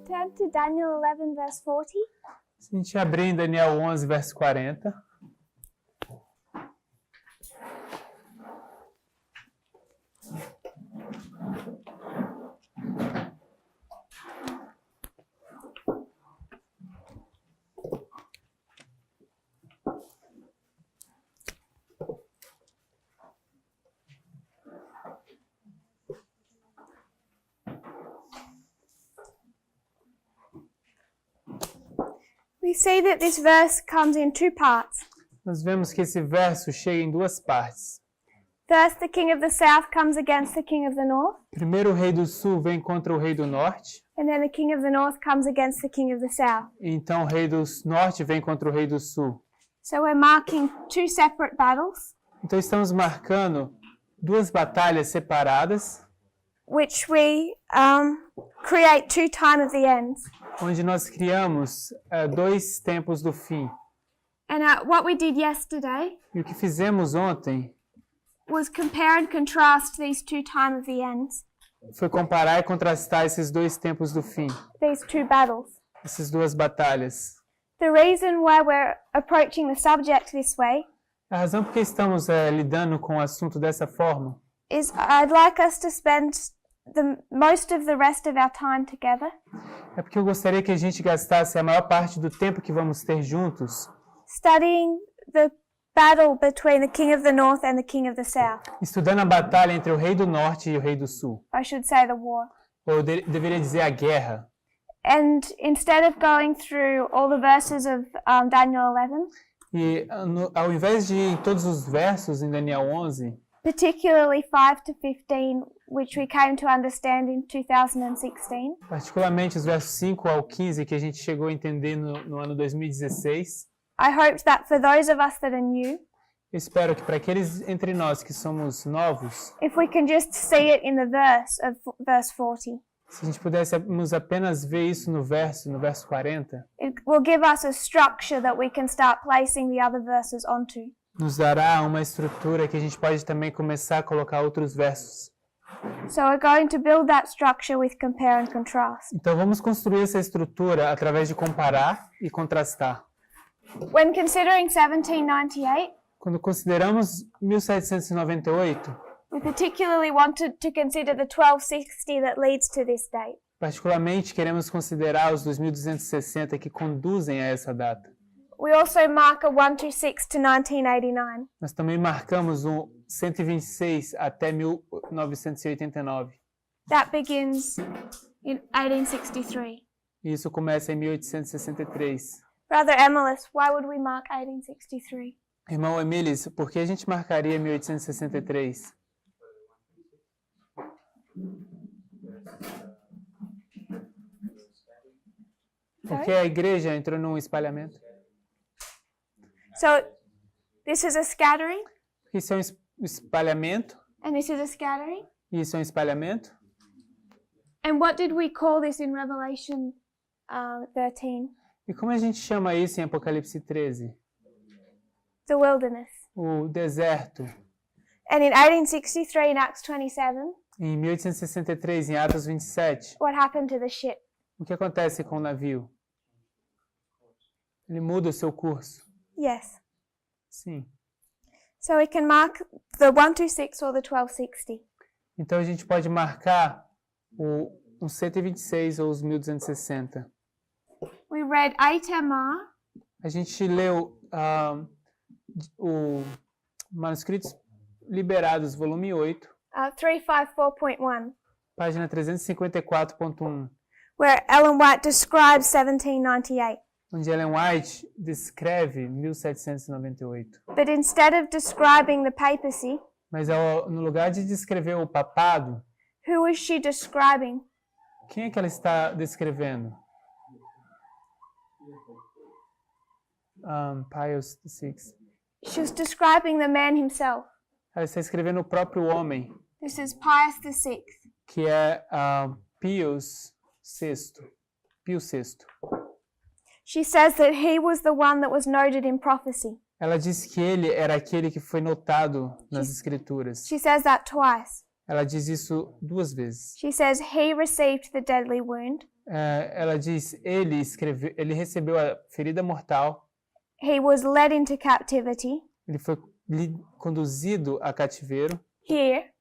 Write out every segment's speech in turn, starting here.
Turn to Daniel 11, verse 40. Se a gente abrir em Daniel 11, verso 40. We see that this verse comes in two parts. Nós vemos que esse verso chega em duas partes. First, the king of the south comes against the king of the north, Primeiro o rei do sul vem contra o rei do norte, and then the king of the north comes against the king of the south. e então o rei do norte vem contra o rei do sul. So we're marking two separate battles, Então estamos marcando duas batalhas separadas, which we create two time of the ends. onde nós criamos dois tempos do fim. And what we did yesterday E o que fizemos ontem was compare and contrast these two time of the ends, foi comparar e contrastar esses dois tempos do fim, these two battles. essas duas batalhas. The reason why we're approaching the subject this way A razão por que estamos lidando com o assunto dessa forma is I'd like us to spend the most of the rest of our time together é porque eu gostaria que a gente gastasse a maior parte do tempo que vamos ter juntos studying the battle between the king of the north and the king of the south. estudando a batalha entre o rei do norte e o rei do sul. I should say the war. Ou deveria dizer a guerra. And instead of going through all the verses of Daniel 11, E ao invés de ir em todos os versos em Daniel 11, particularly 5 to 15, which we came to understand in 2016, particularmente os versos 5 ao 15 que a gente chegou a entender no ano 2016, I hoped that for those of us that are new, eu espero que para aqueles entre nós que somos novos, if we can just see it in the verse 40, se a gente pudéssemos apenas ver isso no verso 40, it will give us a structure that we can start placing the other verses onto. nos dará uma estrutura que a gente pode também começar a colocar outros versos. So we're going to build that structure with compare and contrast. Então vamos construir essa estrutura através de comparar e contrastar. When considering 1798, Quando consideramos 1798, we particularly wanted to consider the 1260 that leads to this date. particularmente queremos considerar os 2260 que conduzem a essa data. We also mark a 126 to 1989. Nós também marcamos um 126 até 1989. That begins in 1863. E isso começa em 1863. Brother Emilus, why would we mark 1863? Irmão Emilis, por que a gente marcaria 1863? Porque a igreja entrou num espalhamento. So this is a scattering, Isso é um espalhamento. and this is a scattering. Isso é um espalhamento. And what did we call this in Revelation 13? E como a gente chama isso em Apocalipse 13? The wilderness. O deserto. And in 1863 in Acts 27, Em 1863, em Atos 27, what happened to the ship? o que acontece com o navio? Ele muda o seu curso. Yes. Sim. So we can mark the 126 or the 1260. Então a gente pode marcar os 126 ou os 1260. We read 8MR, A gente leu o Manuscritos Liberados, volume 8, 354.1, página 354.1, where Ellen White describes 1798. onde Ellen White descreve 1798. But instead of describing the papacy, Mas no lugar de descrever o papado, who is she describing? quem é que ela está descrevendo? Pius VI. She's describing the man himself. Ela está escrevendo o próprio homem, This is Pius VI. que é Pius VI. Pio VI. She says that he was the one that was noted in prophecy. Ela diz que ele era aquele que foi notado nas Escrituras. She says that twice. Ela diz isso duas vezes. She says he received the deadly wound, ela diz, ele recebeu a ferida mortal, He was led into captivity ele foi conduzido a cativeiro, here.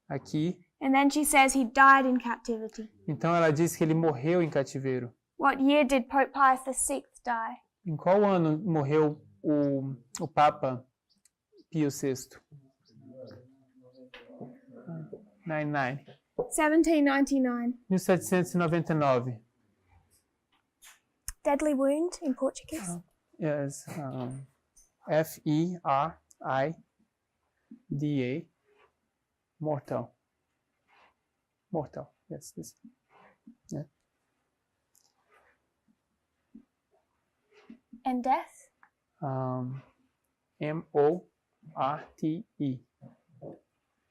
aqui. And then she says he died in captivity. Então ela diz que ele morreu em cativeiro. What year did Pope Pius VI die? Em qual ano morreu o Papa Pio VI? 1799. 1799. Deadly wound in Portuguese. Yes. Ferida. Mortal. Mortal. Yes. This. Yeah. And death? Morte.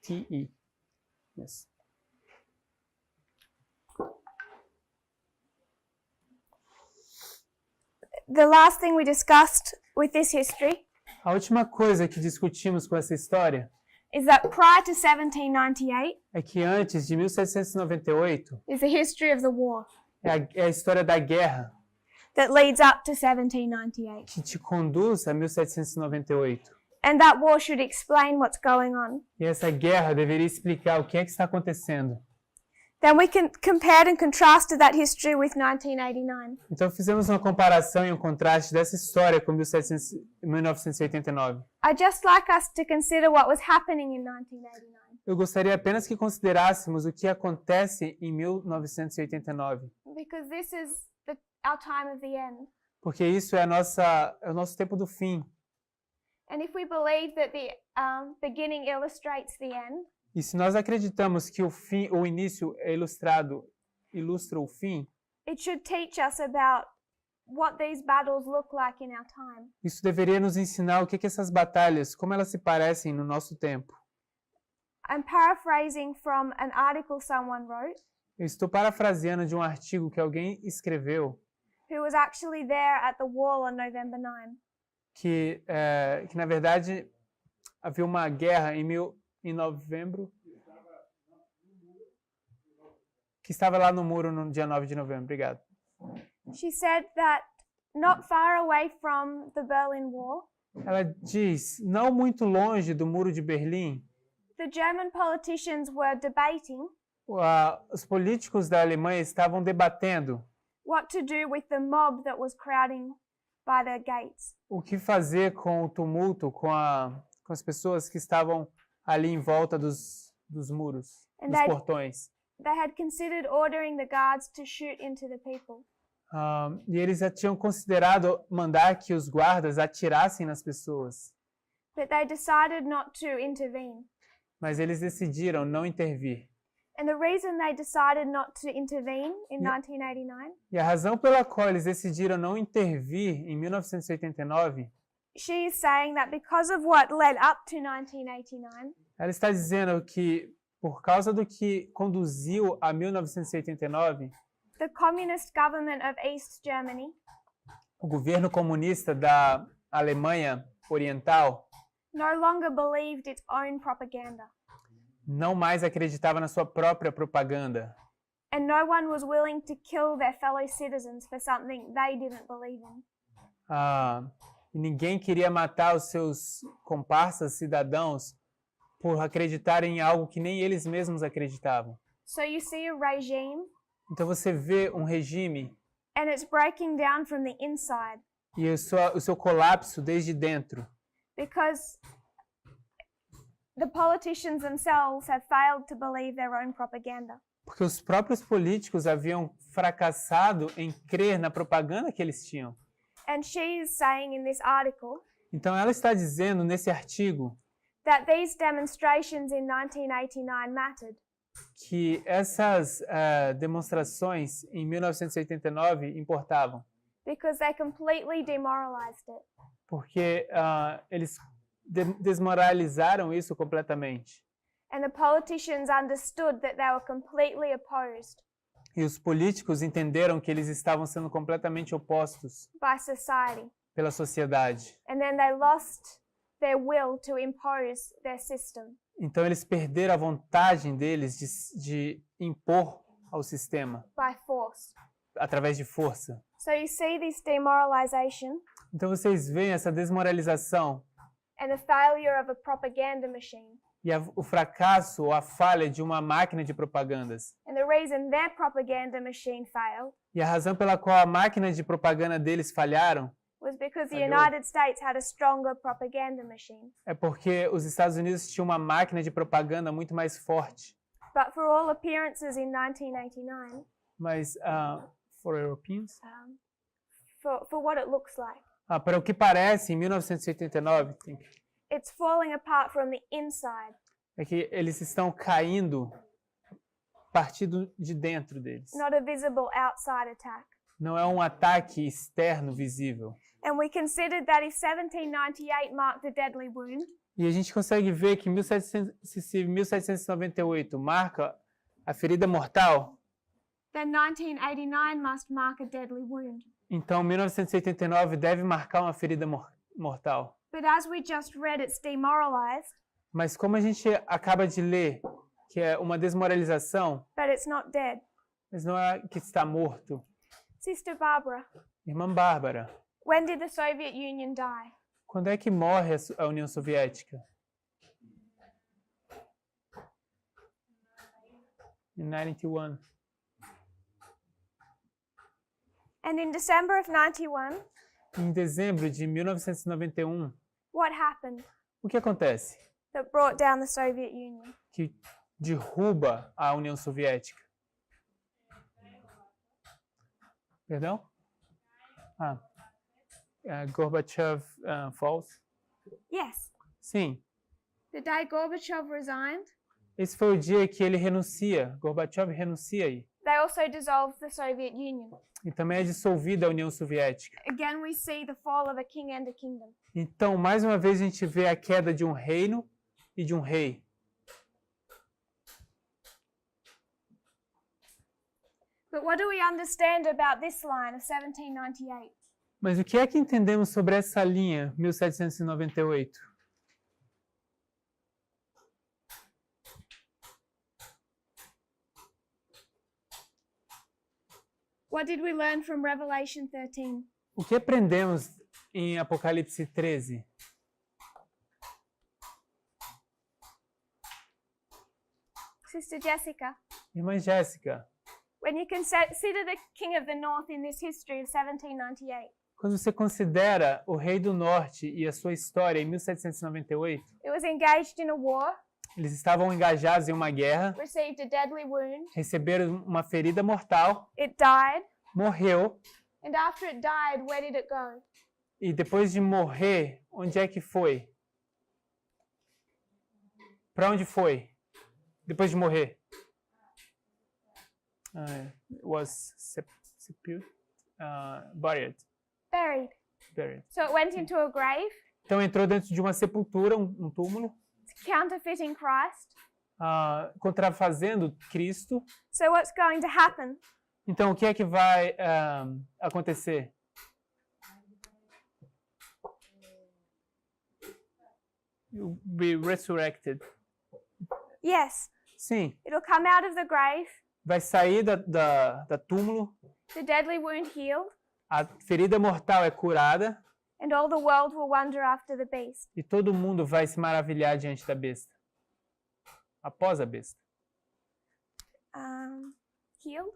Te. Yes. The last thing we discussed with this history A última coisa que discutimos com essa história is that prior to 1798 é que antes de 1798 is the history of the war é a história da guerra that leads up to 1798. que te conduz a 1798. And that war should explain what's going on. E essa guerra deveria explicar o que é que está acontecendo. Then we can compare and contrasted that history with 1989. Então fizemos uma comparação e um contraste dessa história com 1989. I'd just like us to consider what was happening in 1989. Eu gostaria apenas que considerássemos o que acontece em 1989, Because this is our time of the end. porque isso é o nosso tempo do fim. And if we believe that the beginning illustrates the end, E se nós acreditamos que o início é ilustra o fim, it should teach us about what these battles look like in our time. isso deveria nos ensinar o que essas batalhas, como elas se parecem no nosso tempo. I'm paraphrasing from an article someone wrote Eu estou parafraseando de um artigo que alguém escreveu, who was actually there at the wall on November 9. que na verdade havia uma guerra em novembro, que estava lá no muro no dia 9 de novembro. Obrigado. She said that not far away from the Berlin Wall, Ela diz, não muito longe do muro de Berlim, the German politicians were debating os políticos da Alemanha estavam debatendo what to do with the mob that was crowding by the gates. o que fazer com o tumulto, com as pessoas que estavam ali em volta dos muros, And dos portões. They had considered ordering the guards to shoot into the people. E eles já tinham considerado mandar que os guardas atirassem nas pessoas, But they decided not to intervene. mas eles decidiram não intervir. And the reason they decided not to intervene in 1989, E a razão pela qual eles decidiram não intervir em 1989, she is saying that because of what led up to 1989, ela está dizendo que por causa do que conduziu a 1989, the communist government of East Germany o governo comunista da Alemanha Oriental no longer believed its own propaganda. não mais acreditava na sua própria propaganda. And no one was willing to kill their fellow citizens for something they didn't believe in. E ninguém queria matar os seus comparsas cidadãos por acreditarem em algo que nem eles mesmos acreditavam. So you see a regime, Então você vê um regime and it's breaking down from the inside e o seu colapso desde dentro, because the politicians themselves have failed to believe their own propaganda. porque os próprios políticos haviam fracassado em crer na propaganda que eles tinham. And she is saying in this article Então ela está dizendo nesse artigo that these demonstrations in 1989 mattered que essas demonstrações em 1989 importavam, because they completely demoralized it. porque eles desmoralizaram isso completamente. And the politicians understood that they were completely opposed E os políticos entenderam que eles estavam sendo completamente opostos by society. pela sociedade. And then they lost their will to impose their system. Então eles perderam a vontade deles de impor ao sistema By force. através de força. So you see this demoralization Então vocês veem essa desmoralização and the failure of a propaganda machine. e o fracasso ou a falha de uma máquina de propagandas. And the reason their propaganda machine failed E a razão pela qual a máquina de propaganda deles falharam was because the Falhou. United States had a stronger propaganda machine. é porque os Estados Unidos tinham uma máquina de propaganda muito mais forte. But for all appearances in 1989, Mas, for Europeans? for what it looks like, Para o que parece, em 1989, it's falling apart from the inside. é que eles estão caindo partindo de dentro deles. Not a visible outside attack. Não é um ataque externo visível. And we considered that if 1798 marked a deadly wound, E a gente consegue ver que 1798 marca a ferida mortal, then 1989 must mark a deadly wound. então 1989 deve marcar uma ferida mortal. But as we just read, it's demoralized, Mas como a gente acaba de ler, que é uma desmoralização, but it's not dead. mas não é que está morto. Sister Barbara, Irmã Bárbara, when did the Soviet Union die? quando é que morre a União Soviética? Em 91. And in December of 91, Em dezembro de 1991, what happened o que acontece? that brought down the Soviet Union? Que derruba a União Soviética. Perdão? Gorbachev falls? Yes. Sim. The day Gorbachev resigned, Esse foi o dia que ele renuncia. Gorbachev renuncia aí. they also dissolved the Soviet Union. E também é dissolvida a União Soviética. Again, we see the fall of a king and a kingdom. Então, mais uma vez, a gente vê a queda de um reino e de um rei. But what do we understand about this line of 1798? Mas o que é que entendemos sobre essa linha, 1798? What did we learn from Revelation 13? O que aprendemos em Apocalipse 13? Sister Jessica, Irmã Jéssica, when you consider the king of the north in this history of 1798, quando você considera o rei do norte e a sua história em 1798, it was engaged in a war, eles estavam engajados em uma guerra, received a deadly wound, receberam uma ferida mortal, it died, morreu, and after it died, where did it go? e depois de morrer, onde é que foi? Para onde foi? Depois de morrer? It was buried. Buried. So it went into a grave, Então entrou dentro de uma sepultura, um túmulo, counterfeiting Christ. contrafazendo Cristo. So what's going to happen? Então o que é que vai acontecer? You'll be resurrected. Yes, Sim, it'll come out of the grave, vai sair da túmulo, the deadly wound healed, a ferida mortal é curada and all the world will wonder after the beast. e todo mundo vai se maravilhar diante da besta. Após a besta. Healed?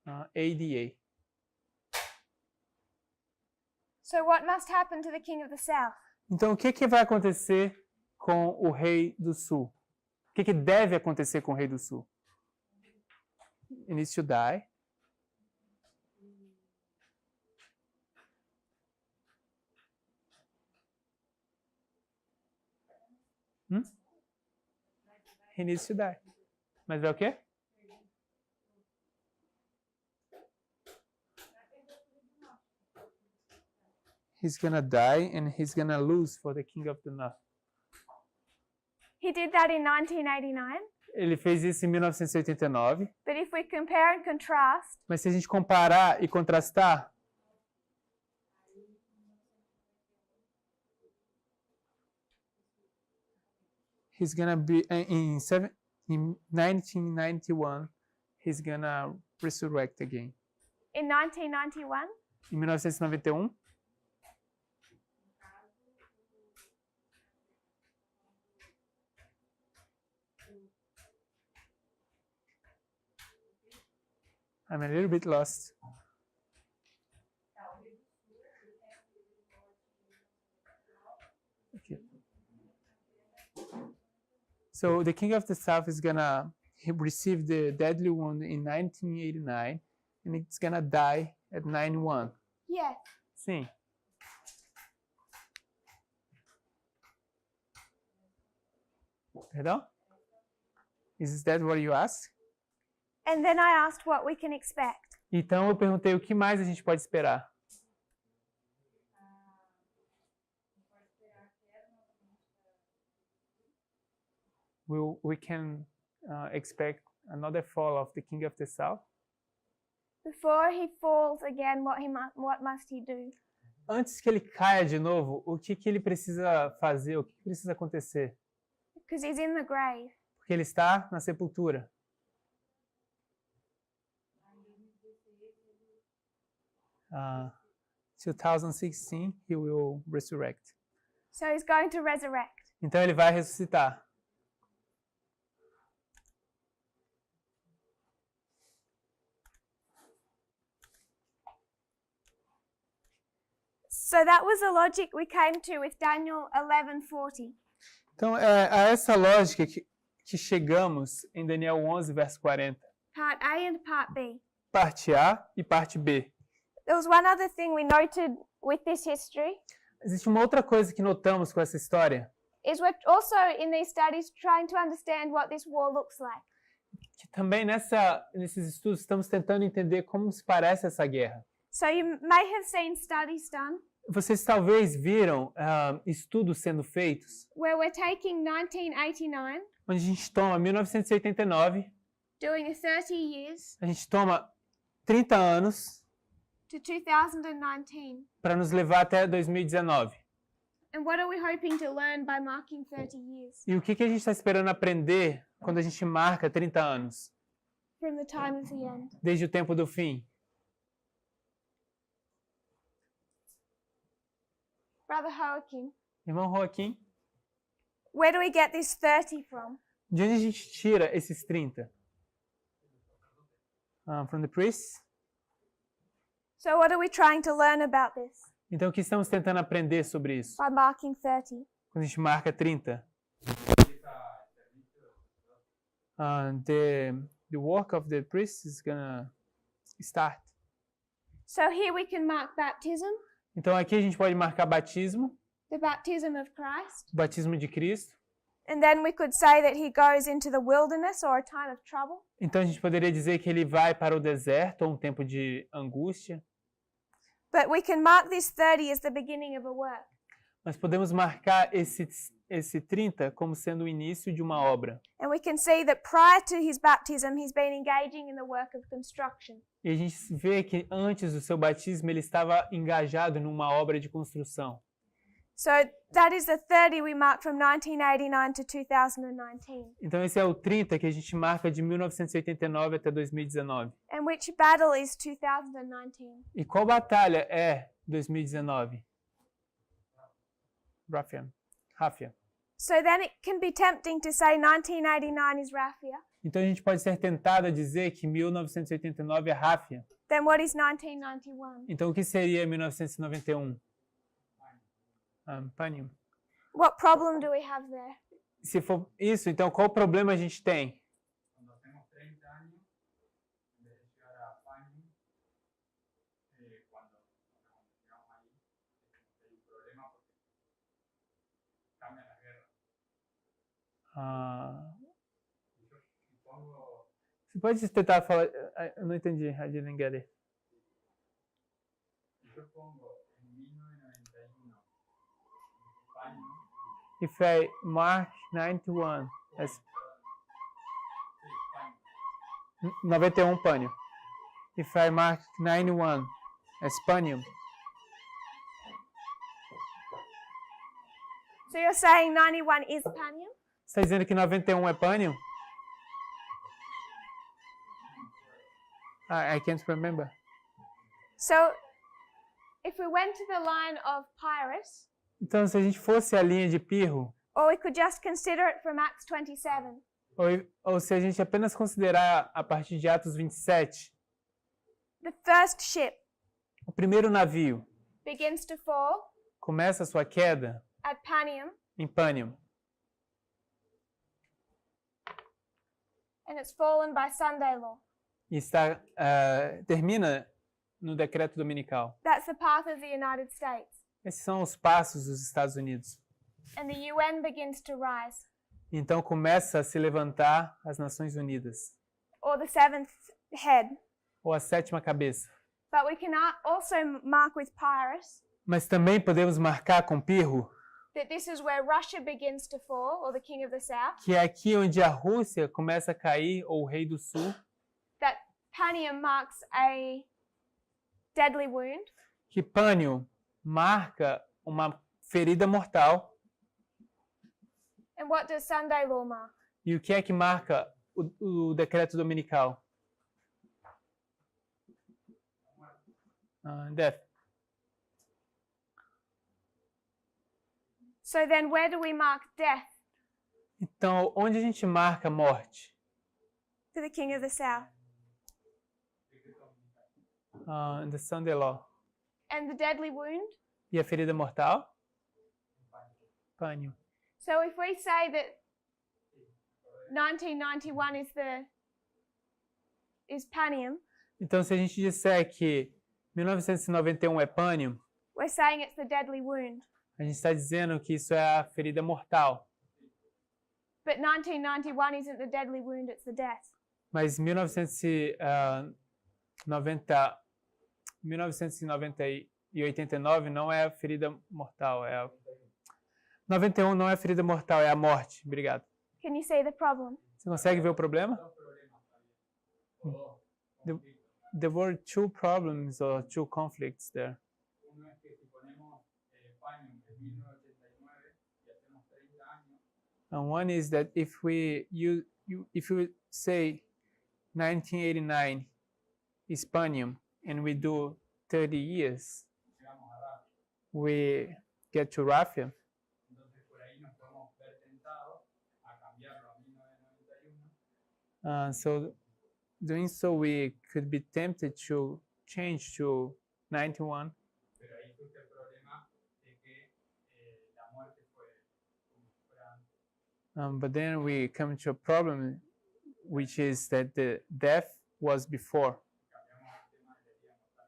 C-U-R-A-D-A. So what must happen to the king of the south? Então, o que que vai acontecer com o rei do sul? O que que deve acontecer com o rei do sul? He needs to die. He needs to die. Mas vai o quê? He's gonna die and he's gonna lose for the king of the north. He did that in 1989. Ele fez isso em 1989, But if we compare and contrast, mas se a gente comparar e contrastar, he's gonna be In 1991, he's gonna resurrect again. In 1991? Em 1991, I'm a little bit lost. Okay. So the king of the south is gonna receive the deadly wound in 1989, and it's gonna die at 91. Yes. Sim. Perdão? Is that what you asked? And then I asked what we can expect. Então eu perguntei o que mais a gente pode esperar. We can expect another fall of the king of the south. Before he falls again, what must he do? Antes que ele caia de novo, o que ele precisa fazer? O que precisa acontecer? Because he's in the grave. Porque ele está na sepultura. Uh, 2016, he will resurrect. So he's going to resurrect. Então ele vai ressuscitar. So that was the logic we came to with Daniel 11:40. Então é a essa lógica que chegamos em Daniel 11, verso 40. Part A and Part B. Parte A e parte B. There was one other thing we noted with this history. Existe uma outra coisa que notamos com essa história. Is we're also in these studies trying to understand what this war looks like. Que também nesses estudos estamos tentando entender como se parece essa guerra. So you may have seen studies done Vocês talvez viram estudos sendo feitos where we're taking 1989, onde a gente toma 1989, doing 30 years a gente toma 30 anos to 2019. para nos levar até 2019. And what are we hoping to learn by marking 30 years E o que a gente está esperando aprender quando a gente marca 30 anos, from the time of the end? desde o tempo do fim? Brother Joaquin, Irmão Joaquim, where do we get this 30 from? de onde a gente tira esses 30? From the priests? So what are we trying to learn about this Então, o que estamos tentando aprender sobre isso? by marking 30? Quando a gente marca 30. The work of the priest is gonna start. So here we can mark baptism, Então, aqui a gente pode marcar batismo, the baptism of Christ, o batismo de Cristo. and then we could say that he goes into the wilderness or a time of trouble. Então, a gente poderia dizer que ele vai para o deserto ou um tempo de angústia. But we can mark this 30 as the beginning of a work. Mas podemos marcar esse 30 como sendo o início de uma obra. And we can see that prior to his baptism, he's been engaging in the work of construction. E a gente vê que antes do seu batismo ele estava engajado numa obra de construção. So that is the 30 we mark from 1989 to 2019. Então esse é o 30 que a gente marca de 1989 até 2019. And which battle is 2019? E qual batalha é 2019? Rafia. So then it can be tempting to say 1989 is Raphia. Então a gente pode ser tentado a dizer que 1989 é Rafia. Then what is 1991? Então o que seria 1991? Panium. What problem do we have there? Se for isso, então qual problema a gente tem? Cuando hacemos 30 años, en vez de llegar a Panium, cuando llegamos ahí, hay un problema porque cambian las guerras. Yo supongo, Você pode tentar falar? Eu não entendi. I didn't get it. yo pongo en 1991, Panium, If I mark 91 as sí, Panium. 91 Panium. If I mark 91 as Panium. So you're saying 91 is Panium? Você está dizendo que 91 é Panium? I can't remember. So if we went to the line of Pyrrhus, Então, se a gente fosse a linha de Pirro, or we could just consider it from Acts 27, ou se a gente apenas considerar a partir de Atos 27, the first ship o primeiro navio begins to fall começa a sua queda at Panium, em Pânium, and it's fallen by Sunday law. e termina no decreto dominical. That's the path of the United States. Esses são os passos dos Estados Unidos. And the UN begins to rise, Então começa a se levantar as Nações Unidas, or the seventh head. ou a sétima cabeça. But we can also mark with Pyrrhus Mas também podemos marcar com Pirro that this is where Russia begins to fall, or the king of the south, que é aqui onde a Rússia começa a cair, ou o rei do sul, that Panium marks a deadly wound, que Pânium marca uma ferida mortal. and what does Sunday law mark? E o que é que marca o decreto dominical? Death. So then where do we mark death Então, onde a gente marca a morte? for the king of the south? In the Sunday law. And the deadly wound? E a ferida mortal? Pânium. So if we say that 1991 is Panium, Então, se a gente disser que 1991 é Pânium, we're saying it's the deadly wound. a gente está dizendo que isso é a ferida mortal. But 1991 isn't the deadly wound, it's the death. Mas 1990 e 89 não é a ferida mortal. 91 não é a ferida mortal, é a morte. Obrigado. Can you see the problem? Você consegue ver o problema? There were two problems or two conflicts there. Uno es que si ponemos Panium en 1989 y hacemos 30 años, And one is that if we say 1989 is Panium and we do 30 years, llegamos a Rafa. we get to Raphia. Entonces por ahí nos podemos ver tentados a cambiarlo a 1991. So doing so, we could be tempted to change to 91. Pero ahí surge el problema de que la muerte fue como si fuera antes. But then we come to a problem, which is that the death was before. Cambiamos el tema de la herida mortal.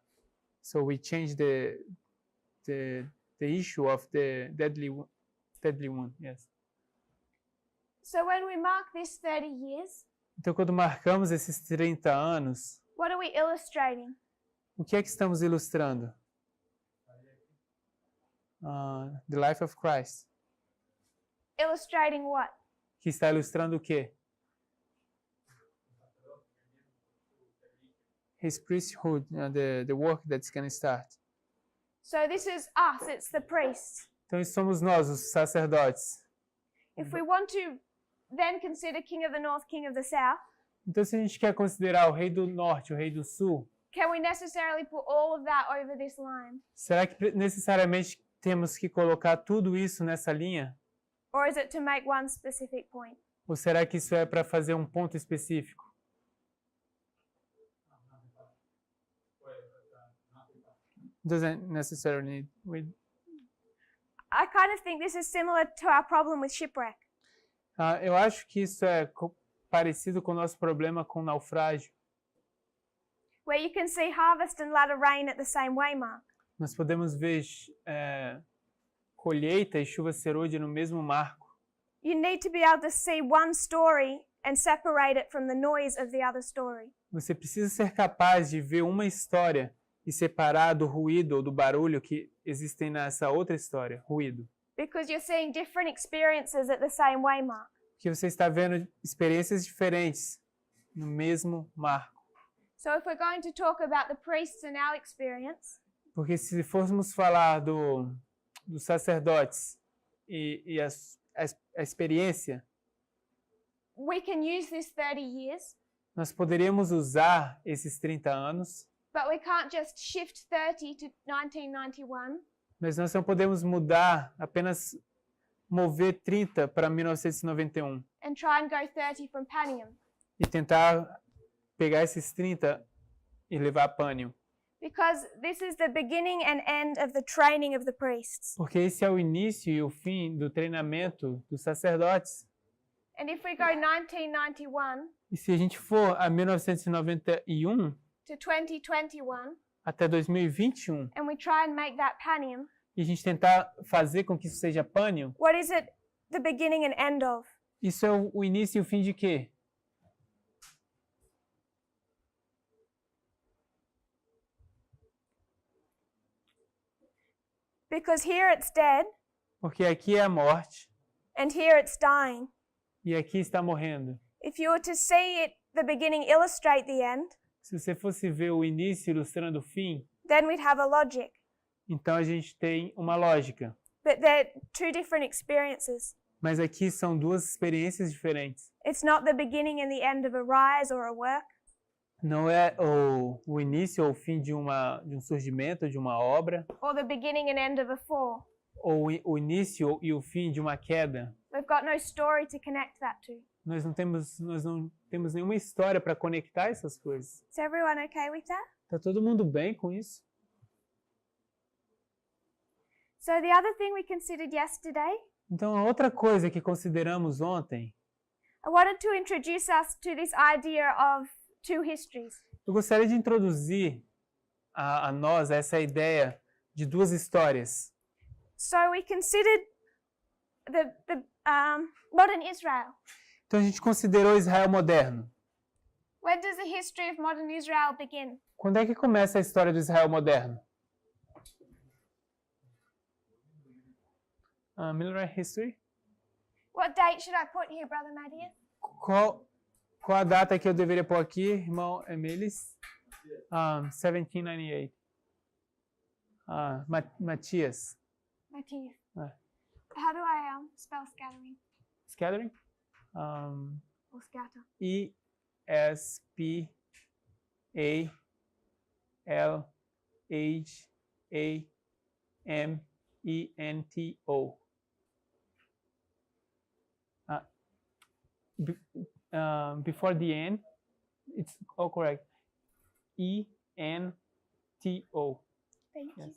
So we change the issue of the deadly wound. Yes. So when we mark this 30 years, Então, quando marcamos esses 30 anos, what are we illustrating? o que é que estamos ilustrando? The life of Christ. Illustrating what? Que está ilustrando o quê? His priesthood, the work that's going to start. So this is us, it's the priests. Então, isso somos nós, os sacerdotes. If we want to then consider king of the north, king of the south, Então, se a gente quer considerar o rei do norte, o rei do sul, can we necessarily put all of that over this line? será que necessariamente temos que colocar tudo isso nessa linha? Or is it to make one specific point? Ou será que isso é para fazer um ponto específico? Doesn't necessarily need. I kind of think this is similar to our problem with shipwreck. Eu acho que isso é parecido com o nosso problema com naufrágio. Where you can see harvest and latter rain at the same way mark. Nós podemos ver colheita e chuva serôdia no mesmo marco. You need to be able to see one story and separate it from the noise of the other story. Você precisa ser capaz de ver uma história e separar do ruído ou do barulho que existem nessa outra história, ruído. Because you're seeing different experiences at the same way mark. Porque você está vendo experiências diferentes no mesmo marco. So if we're going to talk about the priests and our experience, Porque se fôssemos falar dos sacerdotes e a experiência, we can use this 30 years Nós poderíamos usar esses 30 anos, but we can't just shift 30 to 1991 mas nós não podemos mudar, apenas mover 30 para 1991 and try and go 30 from Panium. e tentar pegar esses 30 e levar a Pânio. Because this is the beginning and end of the training of the priests. Porque esse é o início e o fim do treinamento dos sacerdotes. And if we go 1991 E se a gente for a 1991 to 2021 até 2021 and we try and make that Panium, e a gente tentar fazer com que isso seja Pânio, what is it the beginning and end of? isso é o início e o fim de quê? Because here it's dead Porque aqui é a morte and here it's dying. e aqui está morrendo. If you were to see it, the beginning illustrate the end, Se você fosse ver o início ilustrando o fim, then we'd have a logic. então a gente tem uma lógica. But they're two different experiences. Mas aqui são duas experiências diferentes. It's not the beginning and the end of a rise or a work. Não é o início ou o fim de um surgimento, de uma obra, Or the beginning and end of a fall. ou o início e o fim de uma queda. We've got no story to connect that to. Nós não temos nenhuma história para conectar essas coisas. Is everyone okay with that? Tá todo mundo bem com isso? So the other thing we considered yesterday, Então, a outra coisa que consideramos ontem, I wanted to introduce us to this idea of two histories. eu gostaria de introduzir a nós essa ideia de duas histórias. So we considered the modern Israel. Então, a gente considerou Israel moderno. When does the history of modern Israel begin? Quando é que começa a história do Israel moderno? Military history? What date should I put here, Brother Madian? Qual a data que eu deveria pôr aqui, irmão Emilis? 1798. Matias. Matthias. Ah. How do I spell scattering Scattering? or scatter? ESPALHAMENTO. Before the N, it's all correct. ENTO. Thank you. Yes.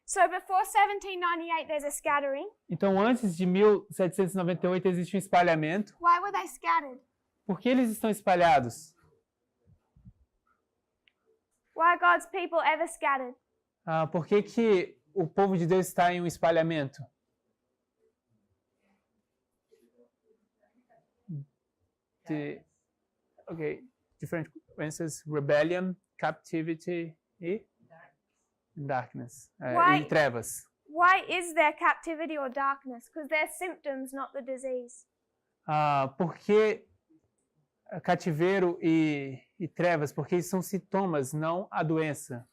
So before 1798, there's a scattering. Então, antes de 1798 existe um espalhamento. Why were they scattered? Por que eles estão espalhados? Why are God's people ever scattered? Por que o povo de Deus está em um espalhamento? Different answers: rebellion, captivity e darkness. Why? E trevas. Why is there captivity or darkness? Because they're symptoms, not the disease. Por que cativeiro e trevas? Porque isso são sintomas, não a doença.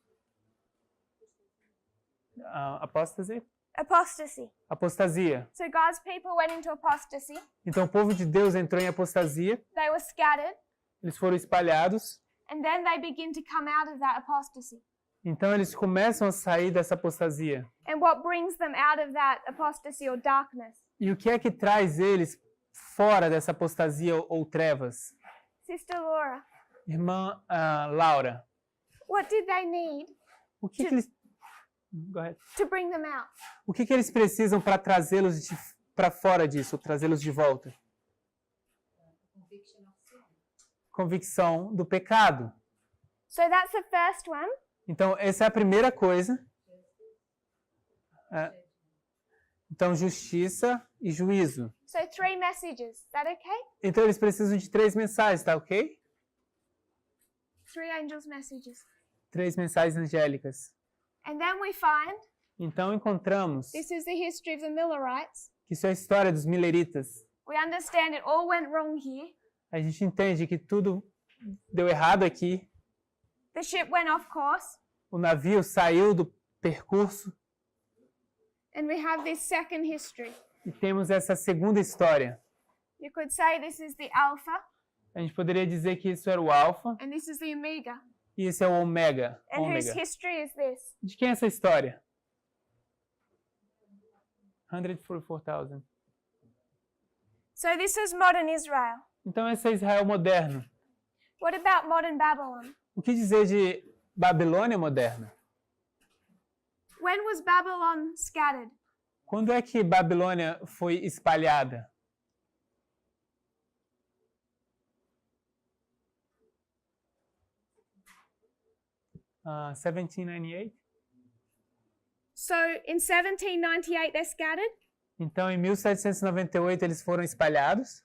Apostasy? Apostasy. Apostasia. So God's people went into apostasy. Então o povo de Deus entrou em apostasia, They were scattered. eles foram espalhados, And then they begin to come out of that apostasy. então eles começam a sair dessa apostasia. And what brings them out of that apostasy or darkness? E o que é que traz eles fora dessa apostasia ou trevas? Sister Laura, Irmã Laura, what did they need o que eles... Go ahead. to bring them out? O que eles precisam para trazê-los para fora disso, trazê-los de volta? Convicção do pecado. So that's the first one. Então, essa é a primeira coisa. Então, justiça e juízo. So 3 messages. Is that okay? Então, eles precisam de 3 mensagens, tá ok? 3 angels' messages. 3 mensagens angélicas. And then we find Então, encontramos this is the history of the Millerites. que isso é a história dos mileritas. We understand it all went wrong here. A gente entende que tudo deu errado aqui. The ship went off course. O navio saiu do percurso And we have this second history. e temos essa segunda história. You could say this is the Alpha. A gente poderia dizer que isso era o alfa and this is the omega. e esse é o ômega. And whose Ômega. history is this? De quem é essa história? 144,000. So this is modern Israel. Então esse é Israel moderno. What about modern Babylon? O que dizer de Babilônia moderna? When was Babylon scattered? Quando é que Babilônia foi espalhada? Ah, 1798? So in 1798 they're scattered. Então, em 1798, eles foram espalhados.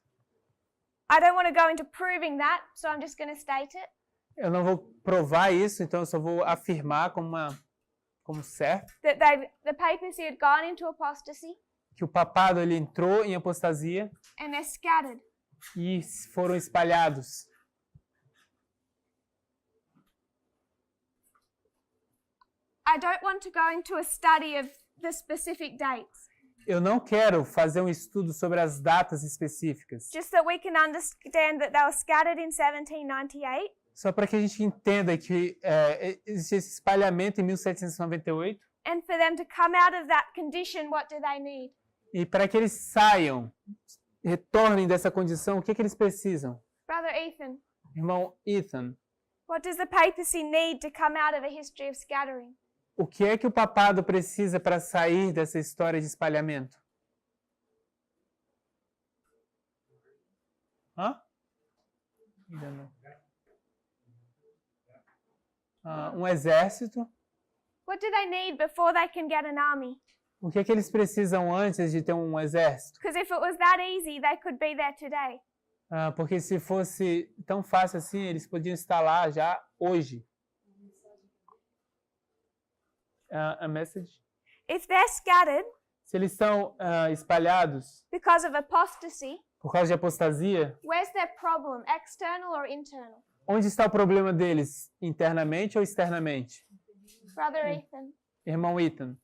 I don't want to go into proving that, so I'm just going to state it. Eu não vou provar isso, então eu só vou afirmar como certo That the papacy had gone into apostasy que o papado ele entrou em apostasia and they're scattered. e foram espalhados. I don't want to go into a study of the specific dates, Eu não quero fazer um estudo sobre as datas específicas, just that we can understand that they were scattered in 1798 só para que a gente entenda que existe esse espalhamento em 1798 and for them to come out of that condition, what do they need? e para que eles saiam, retornem dessa condição, o que que eles precisam? Brother Ethan, Irmão Ethan, what does the papacy need to come out of a history of scattering? o que é que o papado precisa para sair dessa história de espalhamento? Hã? Ainda não. Um exército. What do they need before they can get an army? O que é que eles precisam antes de ter um exército? Because if it was that easy, they could be there today. Porque se fosse tão fácil assim, eles podiam estar lá já hoje. A message? If they're scattered Se eles estão espalhados because of apostasy, por causa de apostasia, where's their problem, external or internal? onde está o problema deles? Internamente ou externamente? Brother Ethan. Irmão Ethan.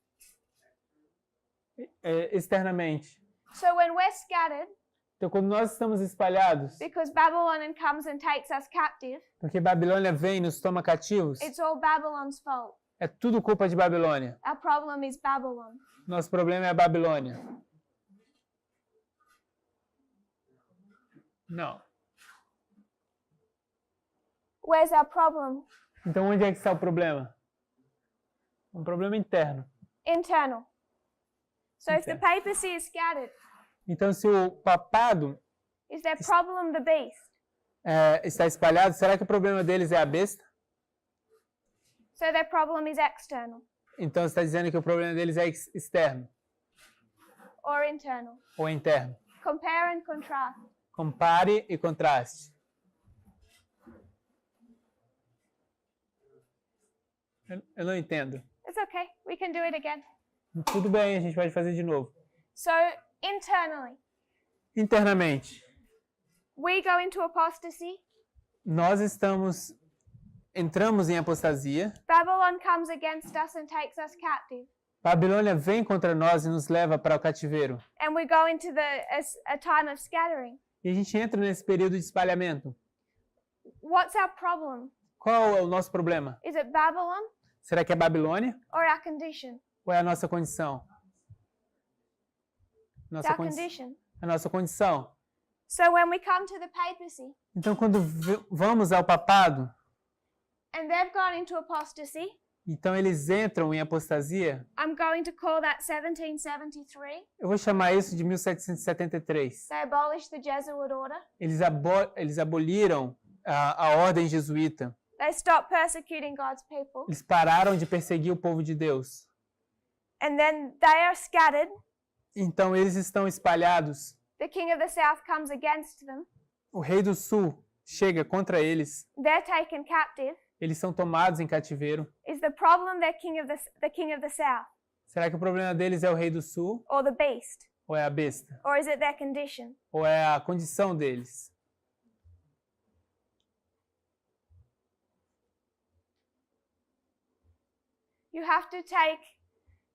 Externamente. So when we're scattered, Então, quando nós estamos espalhados, because Babylon comes and takes us captive, porque Babilônia vem e nos toma cativos, it's all Babylon's fault. é tudo culpa de Babilônia. Our problem is Babylon. Nosso problema é a Babilônia. Não. Where's our problem? Então, onde é que está o problema? Um problema interno. Internal. So if the Internal. papacy is scattered, Então, se o papado is their problem the beast? está espalhado, será que o problema deles é a besta? So their problem is external Então, você está dizendo que o problema deles é externo or internal? ou interno? Compare and contrast. Compare e contraste. Eu não entendo. It's okay. We can do it again. Tudo bem, a gente pode fazer de novo. So internally, Internamente, we go into apostasy. nós entramos em apostasia. Babylon comes against us and takes us captive. Babilônia vem contra nós e nos leva para o cativeiro. And we go into a time of scattering. E a gente entra nesse período de espalhamento. What's our problem? Qual é o nosso problema? Is it Babylon Será que é Babilônia or our condition? ou é a nossa condição? It's our condition. A nossa condição. So when we come to the papacy Então, quando vamos ao papado, and they've gone into apostasy, então eles entram em apostasia, I'm going to call that 1773. eu vou chamar isso de 1773. They abolished the Jesuit order. Eles aboliram a ordem jesuíta. They stopped persecuting God's people. Eles pararam de perseguir o povo de Deus. And then they are scattered. Então eles estão espalhados. The king of the south comes against them. O rei do sul chega contra eles. They're taken captive. Eles são tomados em cativeiro. Is the problem their the king of the south Será que o problema deles é o rei do sul or the beast? ou é a besta? Or is it their condition? Ou é a condição deles? You have to take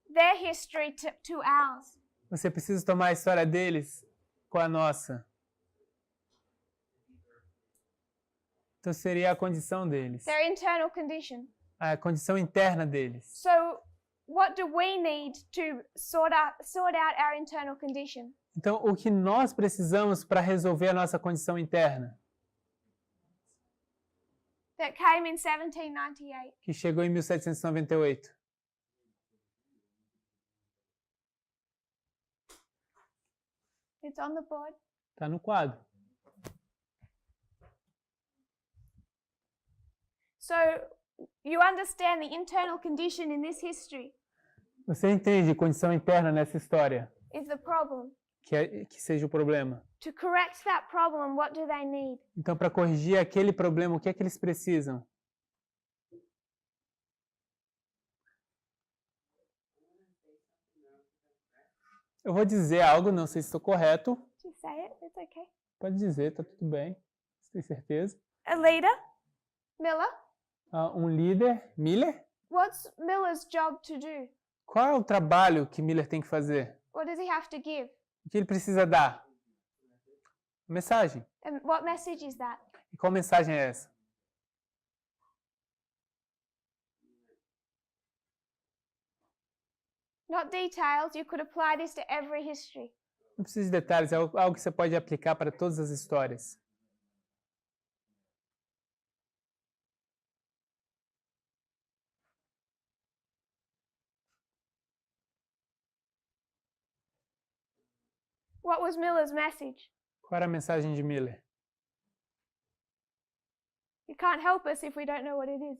their history to ours. Você precisa tomar a história deles com a nossa. Então seria a condição deles, their internal condition. a condição interna deles. So, what do we need to sort out our internal condition? Então, o que nós precisamos para resolver a nossa condição interna, That came in 1798. que chegou em 1798? It's on the board. Está no quadro. So, you understand the internal condition in this history Você entende condição interna nessa história? is the problem. Que seja o problema. To correct that problem, what do they need? Então, para corrigir aquele problema, o que é que eles precisam? Eu vou dizer algo, não sei se estou correto. Just say it. It's okay. Pode dizer, tá tudo bem. Você tem certeza? A leader, Miller. Um líder, Miller? What's Miller's job to do? Qual é o trabalho que Miller tem que fazer? What does he have to give? O que ele precisa dar? Mensagem. And what message is that? E qual mensagem é essa? Not details. You could apply this to every history. Não precisa de detalhes, é algo que você pode aplicar para todas as histórias. What was Miller's message? Qual era a mensagem de Miller? You can't help us if we don't know what it is.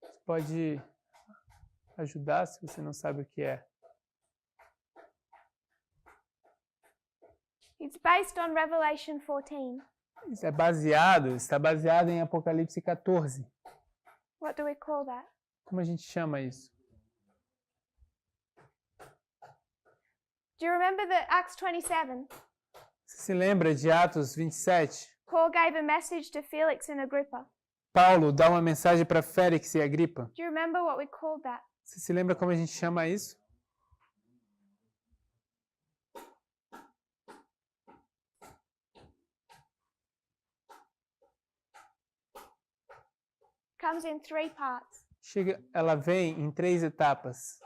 Você pode ajudar se você não sabe o que é. It's based on Revelation 14. Isso está baseado em Apocalipse 14. What do we call that? Como a gente chama isso? Do you remember that Acts 27? Você se lembra de Atos 27? Paul gave a message to Felix and Agrippa. Paulo dá uma mensagem para Félix e Agripa. Do you remember what we called that? Você se lembra como a gente chama isso? Comes in 3 parts. Ela vem em 3 etapas.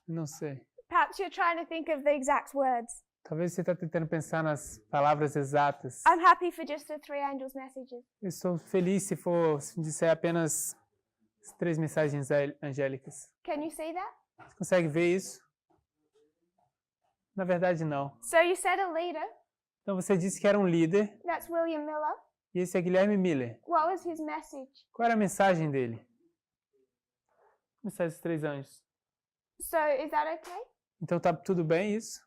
Não sei. Perhaps you're trying to think of the exact words. Talvez você está tentando pensar nas palavras exatas. I'm happy for just the 3 angels' messages. Eu estou feliz se disser apenas as 3 mensagens angélicas. Can you see that? Você consegue ver isso? Na verdade, não. So you said a leader. Então você disse que era um líder, That's William Miller. e esse é Guilherme Miller. What was his message? Qual era a mensagem dele? A mensagem dos 3 anjos. So is that okay? Então tá tudo bem isso?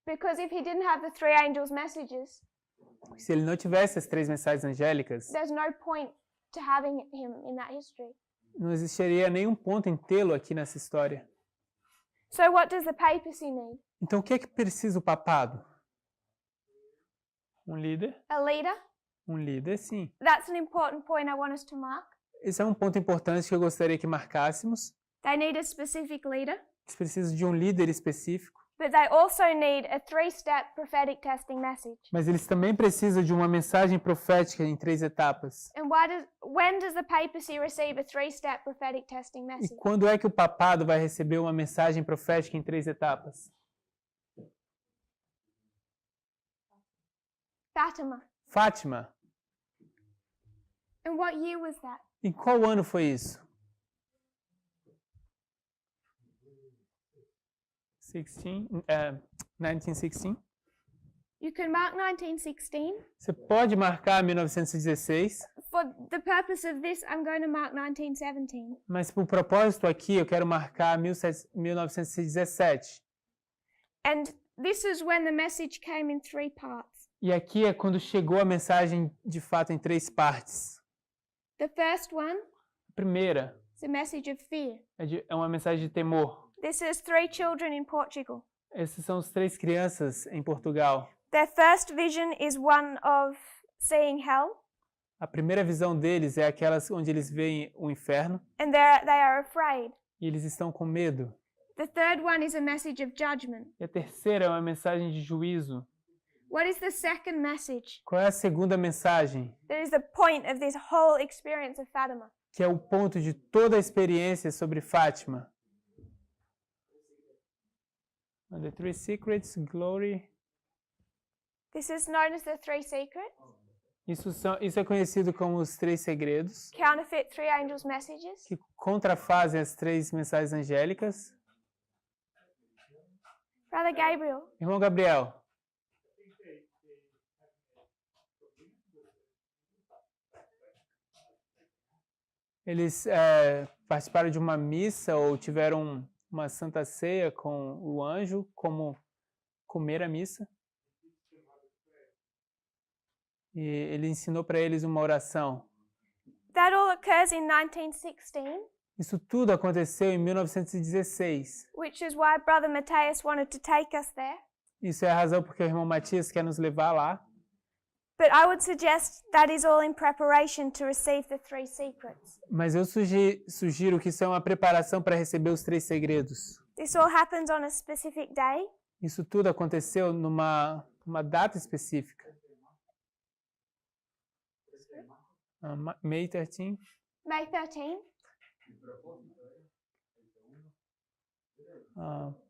Because if he didn't have the 3 angels' messages, Se ele não tivesse as 3 mensagens angélicas, there's no point to having him in that history. não existiria nenhum ponto em tê-lo aqui nessa história. So what does the papacy need? Então o que é que precisa o papado? Um líder? A leader? Um líder, sim. That's an important point I want us to mark. Esse é um ponto importante que eu gostaria que marcássemos. They need a specific leader, Eles precisam de um líder específico, but they also need a 3-step prophetic testing message. mas eles também precisam de uma mensagem profética em 3 etapas. And when does the papacy receive a 3-step prophetic testing E message? quando é que o papado vai receber uma mensagem profética em 3 etapas? Fatima. Fátima. And what year was that? Em qual ano foi isso? 1916? You can mark 1916. Você pode marcar 1916, For the purpose of this, I'm going to mark 1917. mas por propósito aqui eu quero marcar 1917. And this is when the message came in 3 parts. E aqui é quando chegou a mensagem de fato em 3 partes. The first one A primeira is a message of fear. é uma mensagem de temor. This is 3 children in Portugal. Essas são as 3 crianças em Portugal. Their first vision is one of seeing hell, A primeira visão deles é aquelas onde eles veem o inferno and they are afraid. e eles estão com medo. The third one is a message of judgment. E a terceira é uma mensagem de juízo. What is the second message? Qual é a segunda mensagem? That is the point of this whole experience of Fatima. Que é o ponto de toda a experiência sobre Fátima. The Three Secrets, Glory. This is known as the three secrets. Isso é conhecido como os três segredos, Counterfeit three angels' messages. que contrafazem as três mensagens angélicas. Brother Gabriel, Irmão Gabriel, eles participaram de uma missa ou tiveram uma santa ceia com o anjo, como comer a missa. E ele ensinou para eles uma oração. that all occurs in 1916, Isso tudo aconteceu em 1916. which is why Brother Matthias wanted to take us there. Isso é a razão porque o irmão Matias quer nos levar lá. But I would suggest that is all in preparation to receive the three secrets. Mas eu sugiro que isso é uma preparação para receber os três segredos. This all happens on a specific day. Isso tudo aconteceu numa data específica. May 13. May 13.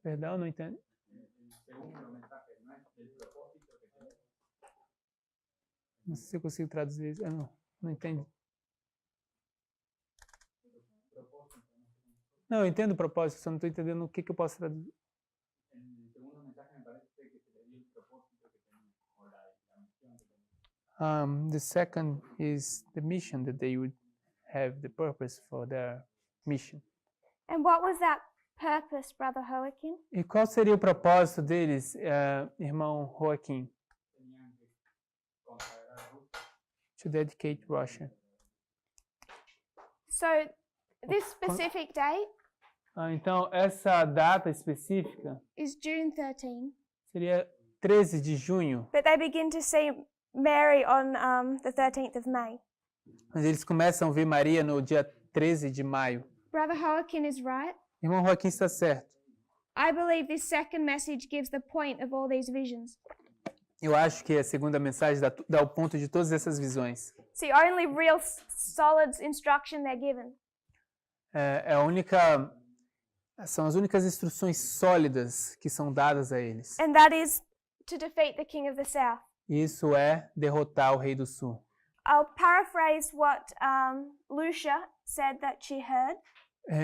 Perdão, não entendo. Não sei se eu consigo traduzir isso. Eu não entendi. Não, eu entendo o propósito, só não estou entendendo o que eu posso traduzir. The second is the mission that they would have the purpose for their mission. And what was that purpose, Brother Joaquin? E qual seria o propósito deles, irmão Joaquim? To dedicate Russia. So, this specific date Então, essa data específica is June 13. seria 13 de junho, But they begin to see Mary on the 13th of May. mas eles começam a ver Maria no dia 13 de maio. Brother Joaquin is right. Irmão Joaquim está certo. I believe this second message gives the point of all these visions. Eu acho que a segunda mensagem dá o ponto de todas essas visões. See, only real solid instruction they're given. São as únicas instruções sólidas que são dadas a eles. And that is to defeat the king of the south. Isso é derrotar o rei do sul. I'll paraphrase what Lucia said that she heard.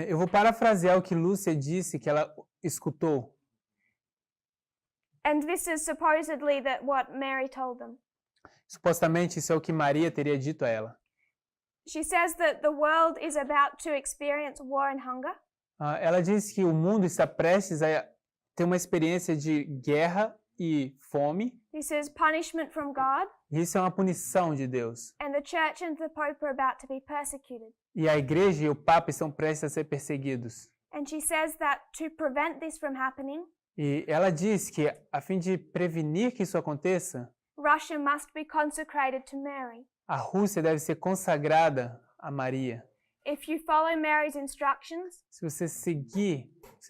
Eu vou parafrasear o que Lúcia disse que ela escutou. And this is supposedly what Mary told them. Supostamente isso é o que Maria teria dito a ela. She says that the world is about to experience war and hunger. Ela diz que o mundo está prestes a ter uma experiência de guerra e fome. This is punishment from God. E isso é uma punição de Deus. And the church and the pope are about to be persecuted. E a igreja e o papa estão prestes a ser perseguidos. And she says that to prevent this from happening, E ela diz que, a fim de prevenir que isso aconteça, Russia must be consecrated to Mary. a Rússia deve ser consagrada a Maria. If you follow Mary's instructions, Se vocês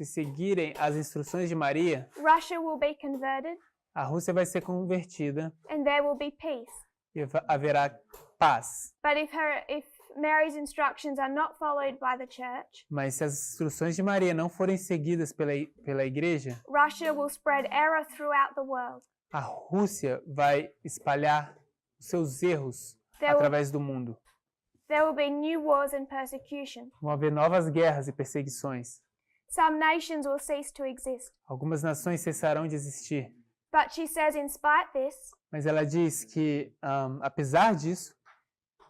seguirem as instruções de Maria, Russia will be converted a Rússia vai ser convertida and there will be peace. e haverá paz. But if Mary's instructions are not followed by the church, Mas se as instruções de Maria não forem seguidas pela igreja, Russia will spread error throughout the world. a Rússia vai espalhar os seus erros através do mundo. There will be new wars and persecution. Vão haver novas guerras e perseguições. Some nations will cease to exist. Algumas nações cessarão de existir. But she says, in spite this, Mas ela diz que, apesar disso,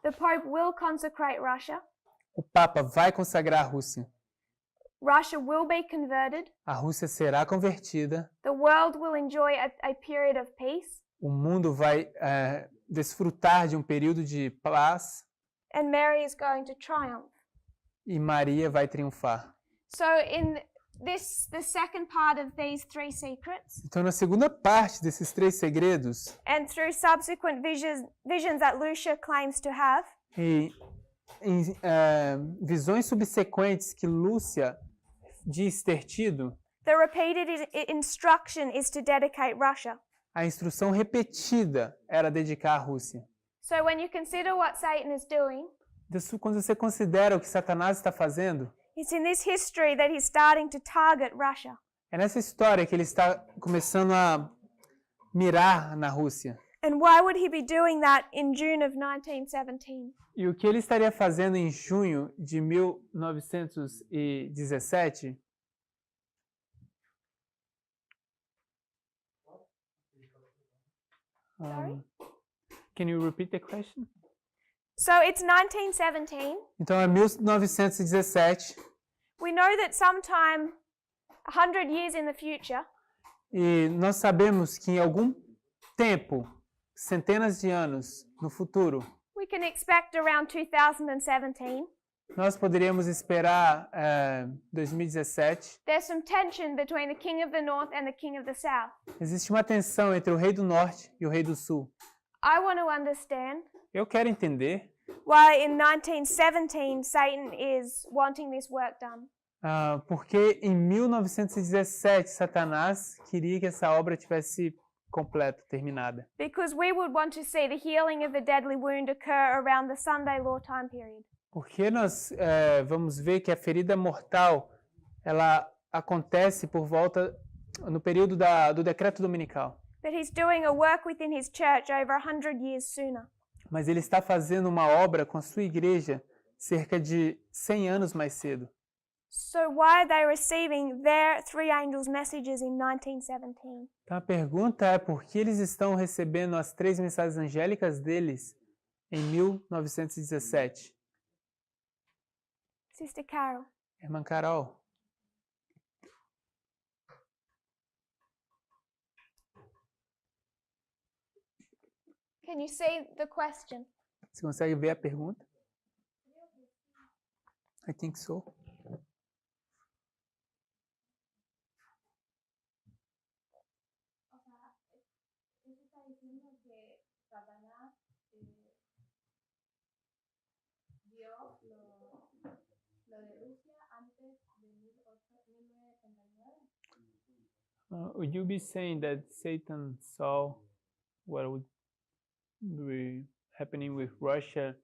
the Pope will consecrate Russia. o Papa vai consagrar a Rússia. Russia will be converted. A Rússia será convertida. The world will enjoy a period of peace. O mundo vai desfrutar de um período de paz. And Mary is going to triumph. E Maria vai triunfar. So in the second part of these three secrets, Então, na segunda parte desses três segredos, and through subsequent visions that Lucia claims to have, e em visões subsequentes que Lúcia diz ter tido, the repeated instruction is to dedicate Russia. a instrução repetida era dedicar a Rússia. So when you consider what Satan is doing, Quando você considera o que Satanás está fazendo, it's in this history that he's starting to target Russia. é nessa história que ele está começando a mirar na Rússia. And why would he be doing that in June of 1917? E o que ele estaria fazendo em junho de 1917? Sorry? Can you repeat the question? So it's 1917. Então é 1917 We know that sometime 100 years in the future, e nós sabemos que em algum tempo, centenas de anos no futuro, we can expect around 2017, nós poderíamos esperar 2017. there's some tension between the king of the north and the king of the south. Existe uma tensão entre o rei do norte e o rei do sul. I want to understand Eu quero entender why in 1917 Satan is wanting this work done. porque em 1917 Satanás queria que essa obra tivesse completa, terminada. Because we would want to see the healing of the deadly wound occur around the Sunday law time period. Porque nós vamos ver que a ferida mortal ela acontece por volta no período do decreto dominical. But he's doing a work within his church over 100 years sooner. Mas ele está fazendo uma obra com a sua igreja cerca de 100 anos mais cedo. So why are they receiving their three angels' messages in 1917? Então a pergunta é por que eles estão recebendo as 3 mensagens angélicas deles em 1917? Sister Carol. Irmã Carol, Can you see the question? você consegue ver a pergunta? I think so. Would you be saying that Satan saw what would be happening with Russia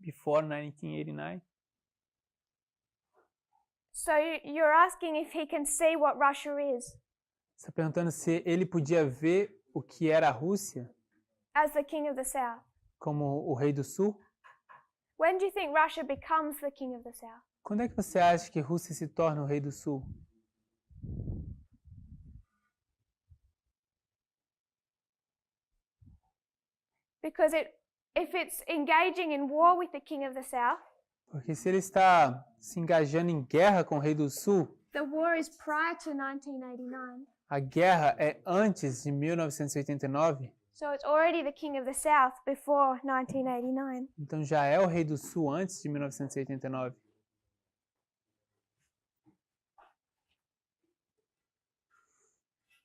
before 1989? So you're asking if he can see what Russia is Você está perguntando se ele podia ver o que era a Rússia as the king of the south. como o rei do sul? When do you think Russia becomes the king of the south? Quando é que você acha que Rússia se torna o rei do sul? Because if it's engaging in war with the king of the south, Porque se ele está se engajando em guerra com o rei do sul, the war is prior to 1989. a guerra é antes de 1989, So it's already the king of the south before 1989. então já é o rei do sul antes de 1989.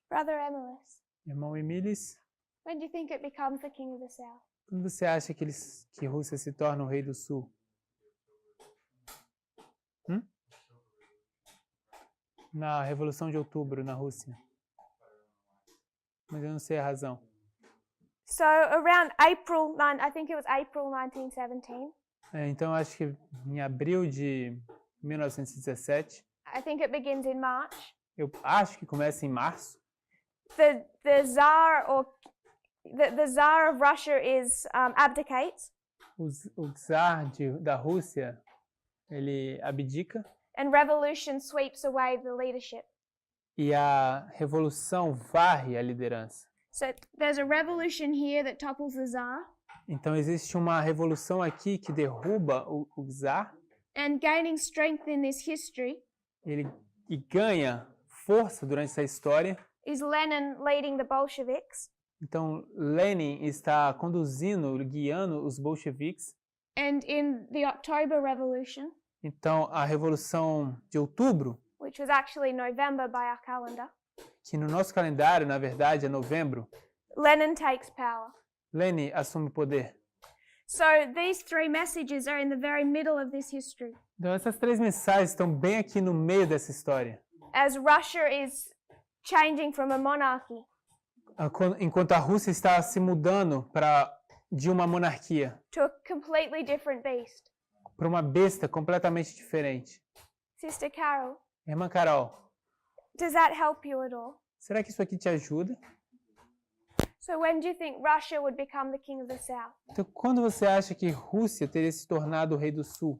Brother Emilis, Irmão Emilis, when do you think it becomes the king of the south? quando você acha que Rússia se torna o rei do sul? Na Revolução de Outubro, na Rússia. Mas eu não sei a razão. So around April, I think it was April 1917. Então eu acho que em abril de 1917, I think it begins in March. eu acho que começa em março, The Tsar or the Tsar of Russia is abdicates, o czar da Rússia, ele abdica and revolution sweeps away the leadership. e a revolução varre a liderança. So there's a revolution here that topples the Tsar, Então existe uma revolução aqui que derruba o czar and gaining strength in this history e ganha força durante essa história. is Lenin leading the Bolsheviks. Então Lenin está conduzindo, guiando os bolcheviques. And in the October Revolution, Então a Revolução de Outubro, which was actually November by our calendar, que no nosso calendário, na verdade, é novembro, Lenin takes power. Lenin assume o poder. So these three messages are in the very middle of this history. Então essas três mensagens estão bem aqui no meio dessa história. As Russia is changing from a monarchy Enquanto a Rússia está se mudando de uma monarquia to a completely different beast. para uma besta completamente diferente. Sister Carol, Irmã Carol, does that help you at all? será que isso aqui te ajuda? So when do you think Russia would become the king of the south? Então, quando você acha que Rússia teria se tornado o rei do sul?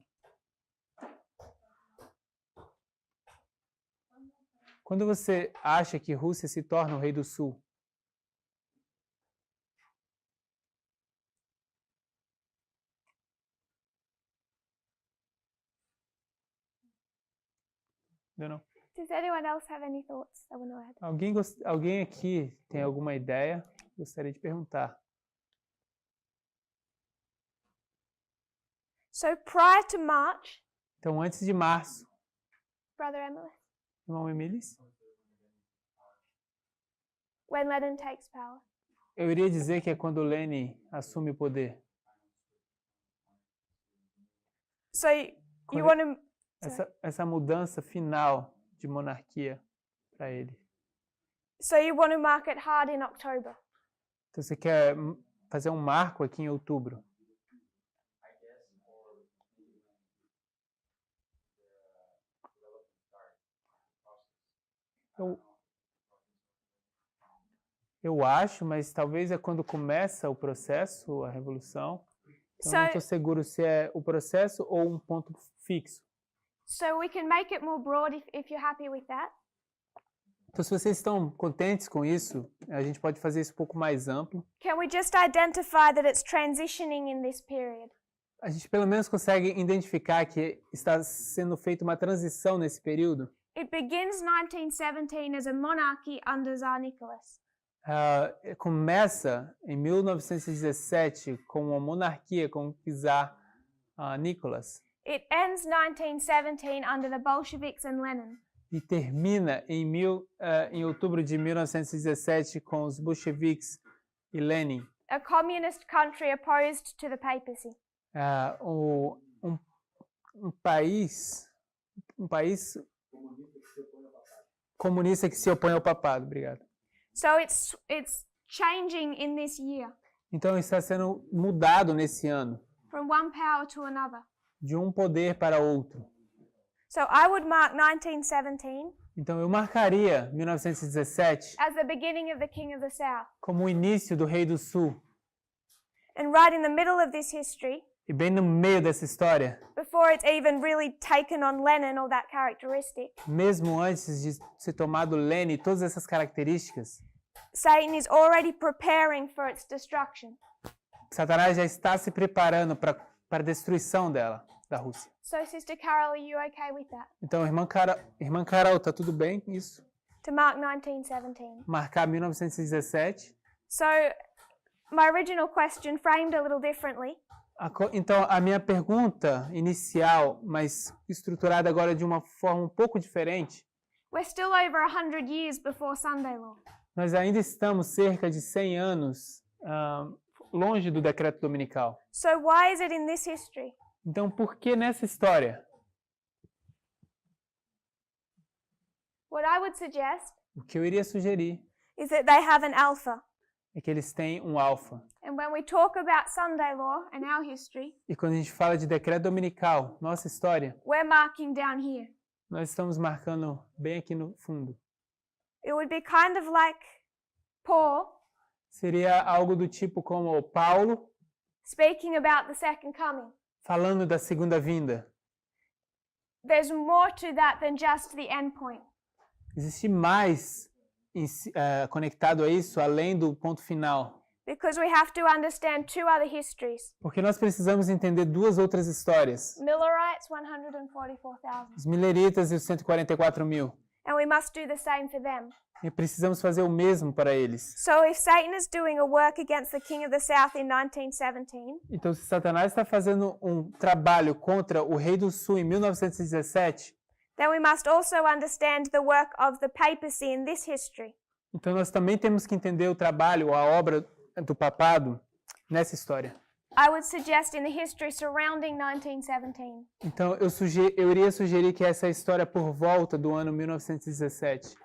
Quando você acha que Rússia se torna o rei do sul? Eu não. Does anyone else have any thoughts they want to add? Alguém aqui tem alguma ideia? Gostaria de perguntar. So prior to March, Então, antes de março, Brother Emily, irmão Emilis, when Lenin takes power, eu iria dizer que é quando Lenin assume o poder. so you Quando- want to Essa mudança final de monarquia para ele. mark it hard in October. Então, você quer fazer um marco aqui em outubro. Eu acho, mas talvez é quando começa o processo, a revolução. Então, não estou seguro se é o processo ou um ponto fixo. So we can make it more broad if you're happy with that. Então, se vocês estão contentes com isso, a gente pode fazer isso um pouco mais amplo. Can we just identify that it's transitioning in this period? A gente pelo menos consegue identificar que está sendo feita uma transição nesse período. It begins 1917 as a monarchy under Tsar Nicholas. Começa em 1917 com uma monarquia com o czar Nicholas It ends 1917 under the Bolsheviks and Lenin. e termina em outubro de 1917 com os bolcheviques e Lenin. A communist country opposed to the papacy. Um país comunista que se opõe ao papado. Obrigado. So it's changing in this year Então está sendo mudado nesse ano from one power to another. de um poder para outro. So I would mark 1917 Então eu marcaria 1917 as the beginning of the King of the South. como o início do Rei do Sul. And right in the middle of this history, E bem no meio dessa história, before it's even really taken on Lenin or that characteristic, mesmo antes de ser tomado Lenin, todas essas características, Satan is already preparing for its destruction. Satanás já está se preparando para a destruição dela, da Rússia. So Sister Carol, are you okay with that? Então, irmã Carol, tá tudo bem isso? To mark 1917. Marcar 1917. So my original question, framed a little differently, Então, a minha pergunta inicial, mas estruturada agora de uma forma um pouco diferente, we're still over 100 years before Sunday law. nós ainda estamos cerca de 100 anos longe do decreto dominical. So why is it in this history? Então, por que nessa história? What I would suggest O que eu iria sugerir is that they have an alpha. é que eles têm um alfa. And when we talk about Sunday law and our history, E quando a gente fala de decreto dominical, nossa história, we're marking down here. nós estamos marcando bem aqui no fundo. It would be kind of like Paul Seria algo do tipo como Paulo speaking about the second coming. falando da segunda vinda. There's more to that than just the end point. Existe mais conectado a isso, além do ponto final. Because we have to understand two other histories. Porque nós precisamos entender duas outras histórias. Millerites, 144,000. Os mileritas e os 144 mil. And we must do the same for them. E precisamos fazer o mesmo para eles. So if Satan is doing a work against the King of the South in 1917, Então, se Satanás está fazendo um trabalho contra o Rei do Sul em 1917, then we must also understand the work of the papacy in this history. então nós também temos que entender o trabalho, a obra do papado nessa história. I would suggest in the history surrounding 1917. Então, eu iria sugerir que essa história por volta do ano 1917.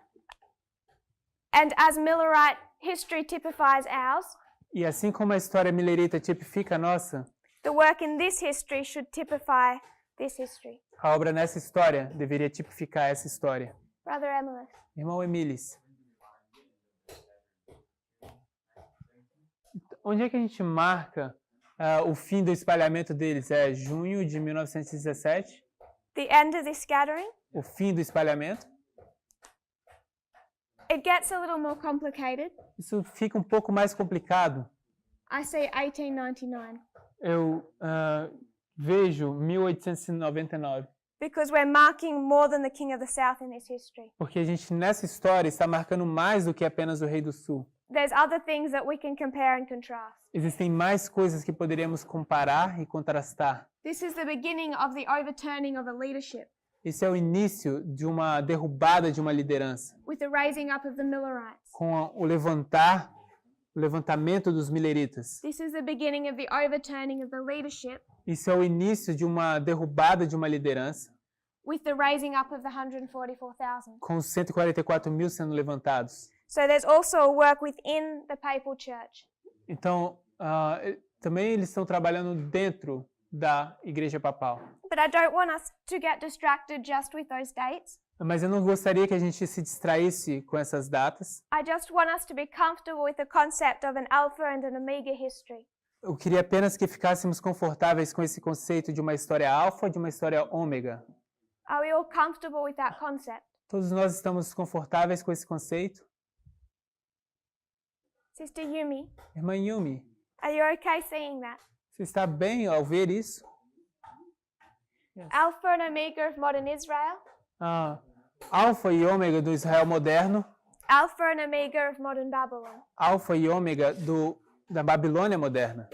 And as Millerite history typifies ours, E assim como a história millerita tipifica a nossa, the work in this history should typify this history. a obra nessa história deveria tipificar essa história. Brother Emily. Irmão Emilis, onde é que a gente marca o fim do espalhamento deles? É junho de 1917? The end of the scattering? O fim do espalhamento? It gets a little more complicated. Isso fica um pouco mais complicado. I say 1899 Eu vejo 1899, because we're marking more than the King of the South in this history. porque a gente nessa história está marcando mais do que apenas o Rei do Sul. There's other things that we can compare and contrast. Existem mais coisas que poderíamos comparar e contrastar. This is the beginning of the overturning of a leadership Esse é o início de uma derrubada de uma liderança, with the raising up of the Millerites. com o levantamento dos mileritas. This is the beginning of the overturning of the leadership Isso é o início de uma derrubada de uma liderança, with the raising up of the 144,000. com os 144 mil sendo levantados. So there's also a work within the papal church. Então, também eles estão trabalhando dentro da Igreja Papal. But I don't want us to get distracted just with those dates. Mas eu não gostaria que a gente se distraísse com essas datas. I just want us to be comfortable with the concept of an Alpha and an Omega history. Eu queria apenas que ficássemos confortáveis com esse conceito de uma história alfa e de uma história ômega. Are we all comfortable with that concept? Todos nós estamos confortáveis com esse conceito? Sister Yumi, Irmã Yumi, are you okay seeing that? você está bem ao ver isso? Alpha and Omega of modern Israel, Alfa e ômega do Israel moderno, Alpha and Omega of modern Babylon. alfa e ômega da Babilônia moderna.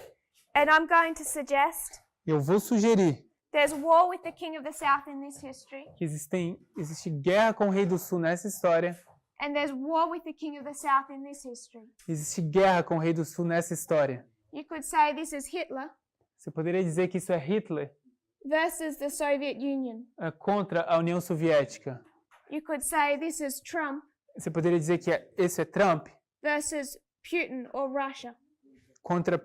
And I'm going to suggest Eu vou sugerir there's war with the King of the South in this history, que existe guerra com o Rei do Sul nessa história, and there's war with the King of the South in this history. existe guerra com o Rei do Sul nessa história. You could say this is Hitler Você poderia dizer que isso é Hitler versus the Soviet Union. contra a União Soviética. You could say this is Trump Você poderia dizer que esse é Trump versus Putin or Russia. contra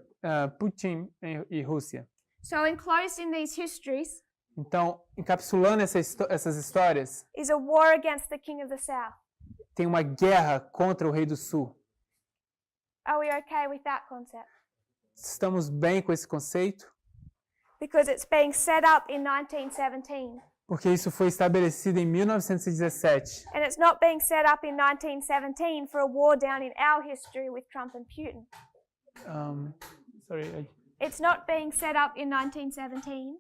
Putin e Rússia. So enclosed in these histories Então, encapsulando essas histórias, is a war against the King of the South. tem uma guerra contra o Rei do Sul. Are we okay with that concept? Estamos bem com esse conceito? Because it's being set up in 1917. Porque isso foi estabelecido em 1917. And it's not being set up in 1917 for a war down in our history with Trump and Putin. It's not being set up in 1917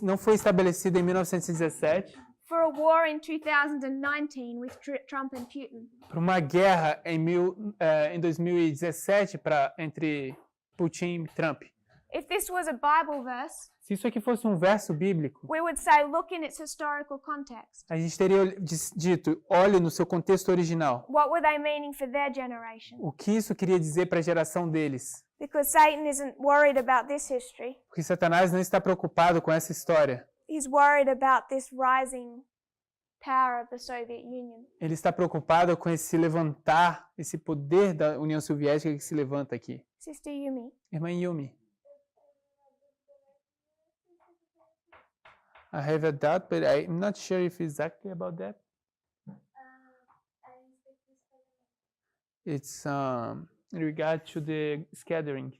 Não foi estabelecido em 1917 for a war in 2019 with Trump and Putin. para uma guerra em 2017 entre Putin e Trump. If this was a Bible verse, Se isso aqui fosse um verso bíblico, we would say, look in its historical context. a gente teria dito, olhe no seu contexto original. What were they meaning for their generation? O que isso queria dizer para a geração deles? Because Satan isn't worried about this history. Porque Satanás não está preocupado com essa história. He's worried about this rising power of the Soviet Union. Ele está preocupado com esse levantar, esse poder da União Soviética que se levanta aqui. Sister Yumi, Irmã Yumi. I have a doubt, but I'm not sure if exactly about that. It's in regard to the scattering.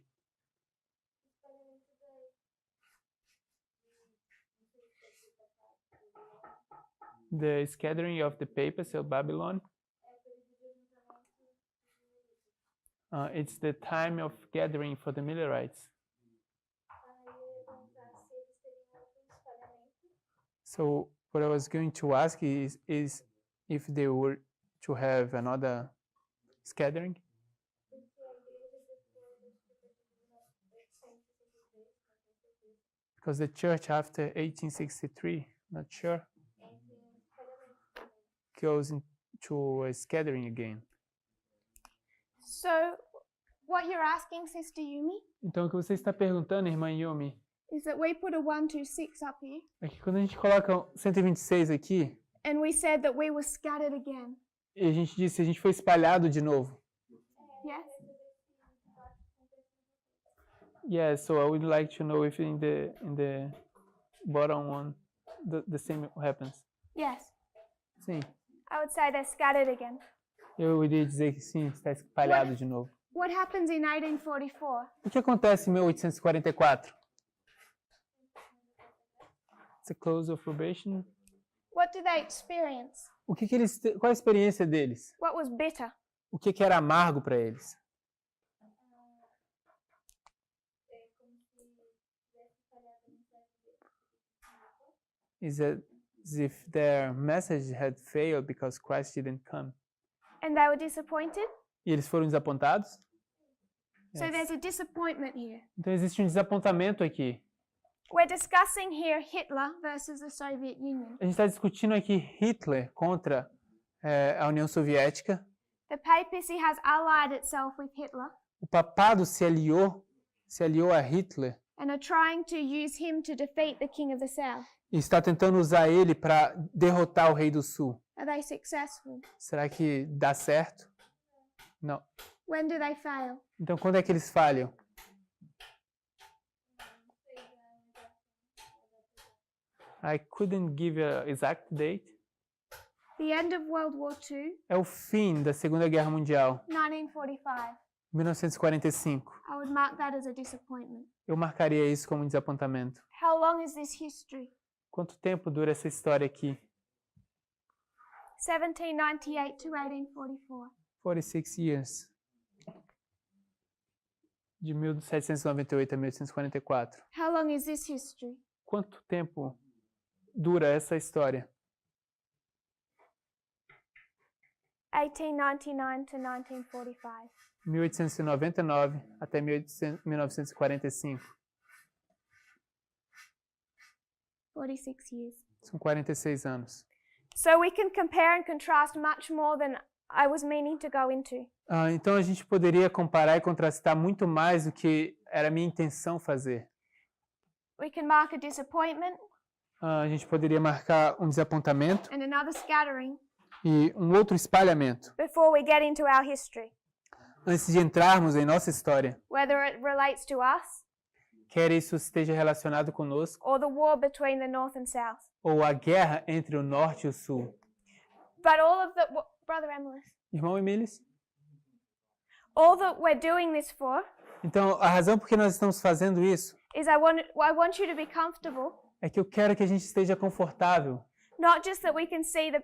The scattering of the papacy of Babylon. It's the time of gathering for the Millerites. So what I was going to ask is if they were to have another scattering. Because the church after 1863, not sure, goes into a scattering again. so What you're asking, Sister Yumi, Então, o que você está perguntando, irmã Yumi, is that we put a 126 up here, é que quando a gente coloca 126 aqui, and we said that we were scattered again. e a gente disse, a gente foi espalhado de novo. Yes? Yeah, so I would like to know if in the bottom one the same happens. Yes. Sim, I would say they're scattered again. eu iria dizer que sim, está espalhado de novo. What happens in 1844? O que acontece em 1844? It's a close of probation. What do they experience? O que eles, qual a experiência deles? What was bitter? O que era amargo para eles? Is as if their message had failed because Christ didn't come. And they were disappointed? E eles foram desapontados? So there's a disappointment here. Então existe um desapontamento aqui. We're discussing here Hitler versus the Soviet Union. A gente está discutindo aqui Hitler contra a União Soviética. The papacy has allied itself with Hitler O papado se aliou a Hitler and are trying to use him to defeat the King of the South. e está tentando usar ele para derrotar o Rei do Sul. Are they successful? Será que dá certo? Não. When do they fail? Então quando é que eles falham? I couldn't give an exact date. The end of World War II, É o fim da Segunda Guerra Mundial, 1945. 1945. I would mark that as a disappointment. Eu marcaria isso como um desapontamento. How long is this history? Quanto tempo dura essa história aqui? 1798 to 1844. 46 years. De 1798 a 1844. How long is this history? Quanto tempo dura essa história? 1899 to 1945. 1899 até 1945. 46 years. São 46 anos. So we can compare and contrast much more than I was meaning to go into. Então a gente poderia comparar e contrastar muito mais do que era minha intenção fazer. We can mark a disappointment A gente poderia marcar um desapontamento and another scattering e um outro espalhamento before we get into our history, antes de entrarmos em nossa história. whether it relates to us Quer isso esteja relacionado conosco or the war between the North and South. ou a guerra entre o norte e o sul. But all of the, Brother Emilus, Irmão Emílios? all that we're doing this for Então, a razão por que nós estamos fazendo isso is I want you to be comfortable, é que eu quero que a gente esteja confortável. not just that we can see the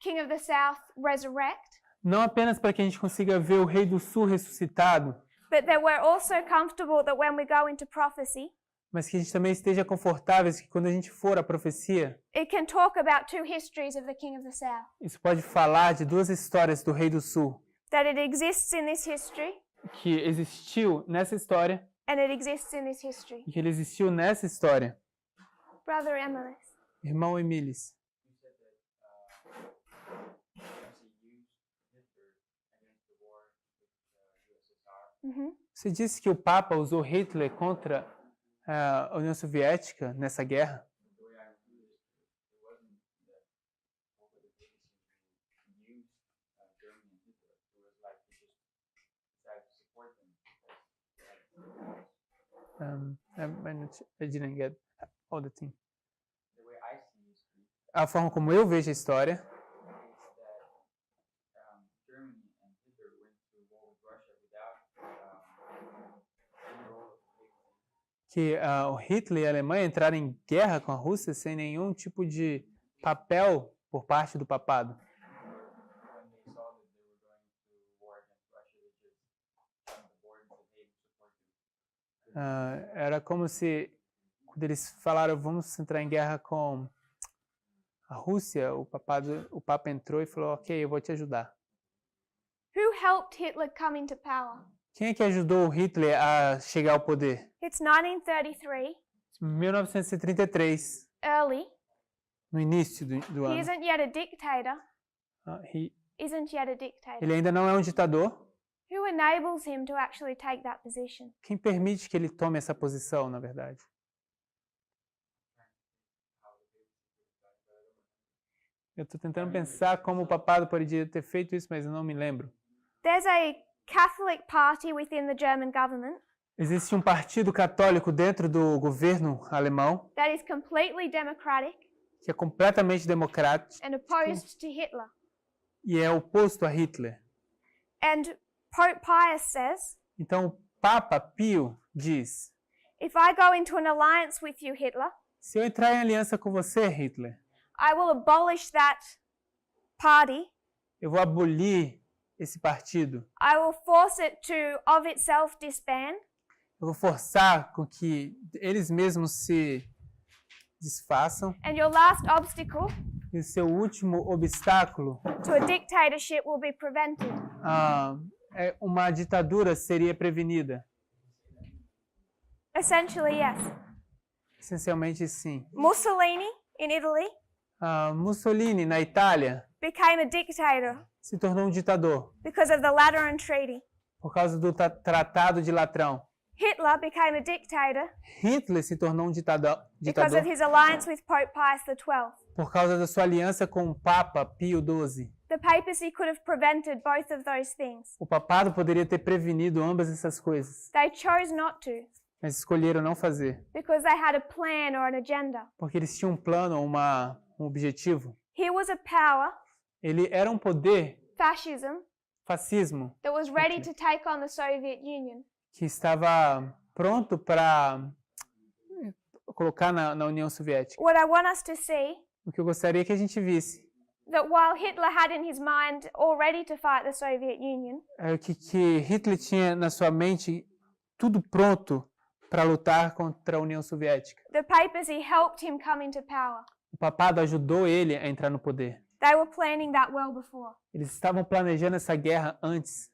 King of the South resurrect, Não apenas para que a gente consiga ver o Rei do Sul ressuscitado, but that we're also comfortable that when we go into prophecy, mas que a gente também esteja confortável que quando a gente for à profecia, it can talk about two histories of the King of the South. isso pode falar de duas histórias do Rei do Sul, That it exists in this history que existiu nessa história and it exists in this history. e que ele existiu nessa história. Brother Emilus. Irmão Emílios, You said that Nazi used Hitler against the war with USSR. Mm-hmm. você disse que o Papa usou Hitler contra a União Soviética nessa guerra? The way I view it, it wasn't that over the papacy used Germany and Hitler. It was like he just decided to support them. I didn't get all the thing. The way I see history A forma como eu vejo a história is that Germany and Hitler went to war with Russia without any role of the papacy. que o Hitler e a Alemanha entraram em guerra com a Rússia sem nenhum tipo de papel por parte do papado. When they saw that they were going to war against Russia, they just signed the board and said, hey, we support you. Era como se, quando eles falaram, vamos entrar em guerra com a Rússia, o Papa entrou e falou, ok, eu vou te ajudar. Who helped Hitler come into power? Quem é que ajudou o Hitler a chegar ao poder? It's 1933, 1933, early. no início do He ano. isn't yet a dictator. Ah, Isn't yet a dictator. Ele ainda não é um ditador. Who enables him to actually take that position? Quem permite que ele tome essa posição, na verdade? Eu estou tentando pensar como o papado poderia ter feito isso, mas eu não me lembro. There's a Catholic party within the German government Existe um partido católico dentro do governo alemão that is completely democratic que é completamente democrático and opposed to Hitler. e é oposto a Hitler. And Pope Pius says, Então, o Papa Pio diz: if I go into an alliance with you, Hitler, se eu entrar em aliança com você, Hitler, I will abolish that party. eu vou abolir esse partido. I will force it to, of itself, disband. Eu vou forçar com que eles mesmos se desfaçam. And your last obstacle E o seu último obstáculo, to a dictatorship will be prevented. uma ditadura seria prevenida. Essentially, yes. Essencialmente, sim. Mussolini in Italy Mussolini, na Itália, became a dictator se tornou um ditador because of the Lateran Treaty. por causa do Tratado de Latrão. Hitler became a dictator Hitler se tornou um because ditador of his alliance with Pope Pius XII. por causa da sua aliança com o Papa Pio XII. The papacy could have prevented both of those things. O papado poderia ter prevenido ambas essas coisas, They chose not to mas escolheram não fazer, because they had a plan or an agenda. porque eles tinham um plano, um objetivo. Here was a power, Ele era um poder, fascism, fascismo, that was ready to take on the Soviet Union. que estava pronto para colocar na União Soviética. What I want us to see, O que eu gostaria que a gente visse that while Hitler had in his mind already to fight the Soviet Union, é que Hitler tinha na sua mente tudo pronto para lutar contra a União Soviética. the papacy helped him come into power. O papado ajudou ele a entrar no poder. They were planning that well before. Eles estavam planejando essa guerra antes.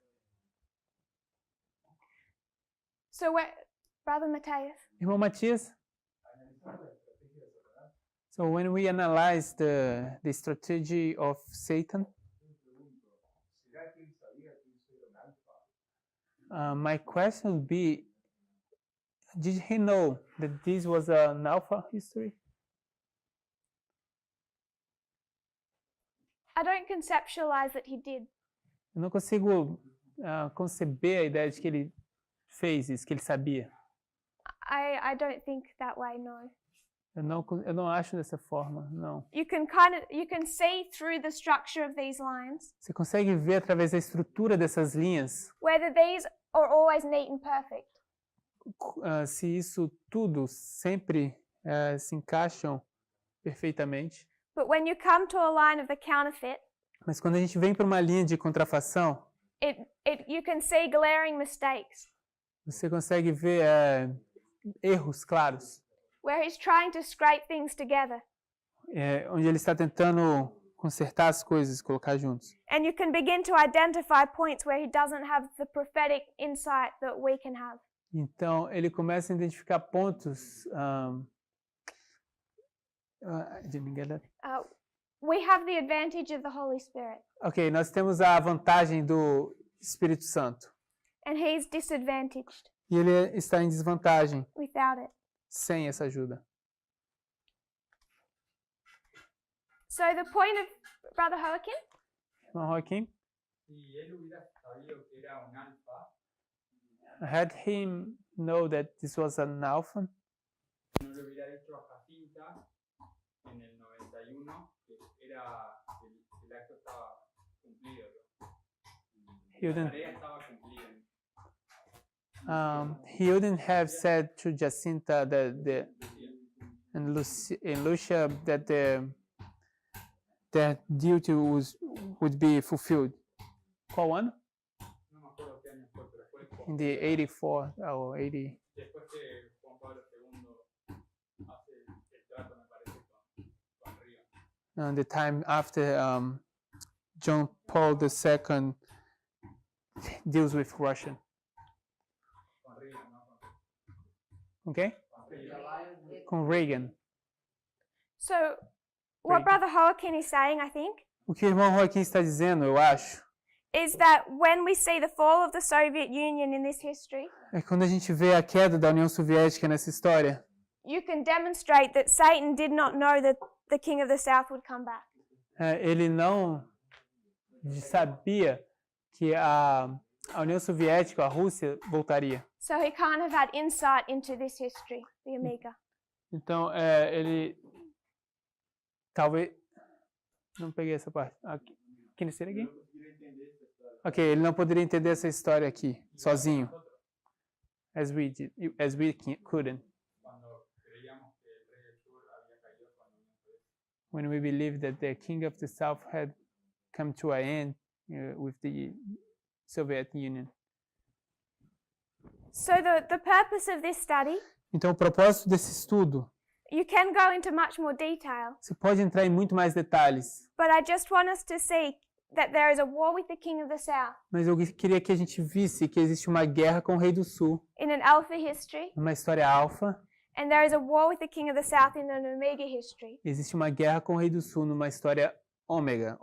So, Brother Matthias, Irmão Matias? So when we analyze the strategy of Satan, my question would be, did he know that this was an alpha history? I don't conceptualize that he did. Eu não consigo conceber a ideia de que ele fez isso, que ele sabia. I don't think that way, no. Eu não acho dessa forma, não. You can see through the structure of these lines Você consegue ver através da estrutura dessas linhas whether these are always neat and perfect. Se isso tudo sempre se encaixam perfeitamente. But when you come to a line of the counterfeit, Mas quando a gente vem para uma linha de contrafação, you can see glaring mistakes você consegue ver erros claros, where he's trying to scrape things together. onde ele está tentando consertar as coisas, colocar juntos. And you can begin to identify points where he doesn't have the prophetic insight that we can have. Então, ele começa a identificar pontos. Didn't get that. We have the advantage of the Holy Spirit, Ok, nós temos a vantagem do Espírito Santo. and he's disadvantaged E ele está em desvantagem without it. sem essa ajuda. So the point of Brother Joachim, Irmão Joaquim, Si él hubiera sabido que era un alfa, had him know that this was an alpha, no le hubiera dicho a Jacinta en el 91 que era el acto estaba cumplido. he La wouldn't, tarea estaba cumplida. he wouldn't have said to Jacinta and Lucia that their duty would be fulfilled. Qual ano? No me acuerdo qué año fue, pero fue In the 84 or 80. después que Juan Pablo II hace el trato, me parece, con Río. The time after John Paul II deals with Russia. Con Río, ¿no? Okay? Con Río. Com Reagan. so what Great. Brother Joachim is saying, I think, O que o irmão Joaquim está dizendo, eu acho, is that when we see the fall of the Soviet Union in this history, É quando a gente vê a queda da União Soviética nessa história, you can demonstrate that Satan did not know that the king of the south would come back. ele não sabia que a União Soviética, a Rússia, voltaria. So he can't have had insight into this history, the Amiga. Então, ele talvez não peguei essa parte. Can you say it again? Ok, ele não poderia entender essa história aqui sozinho, as we couldn't. Cuando creíamos que el rey del sur había caído con la Unión Soviética. When we believed that the king of the south had come to an end with the Soviet Union. So the purpose of this study, Então, o propósito desse estudo, you can go into much more detail, você pode entrar em muito mais detalhes, but I just want us to see that there is a war with the king of the south mas eu queria que a gente visse que existe uma guerra com o rei do sul, in an Alpha history, uma história alfa, and there is a war with the king of the south in an Omega history. existe uma guerra com o rei do sul numa história ômega.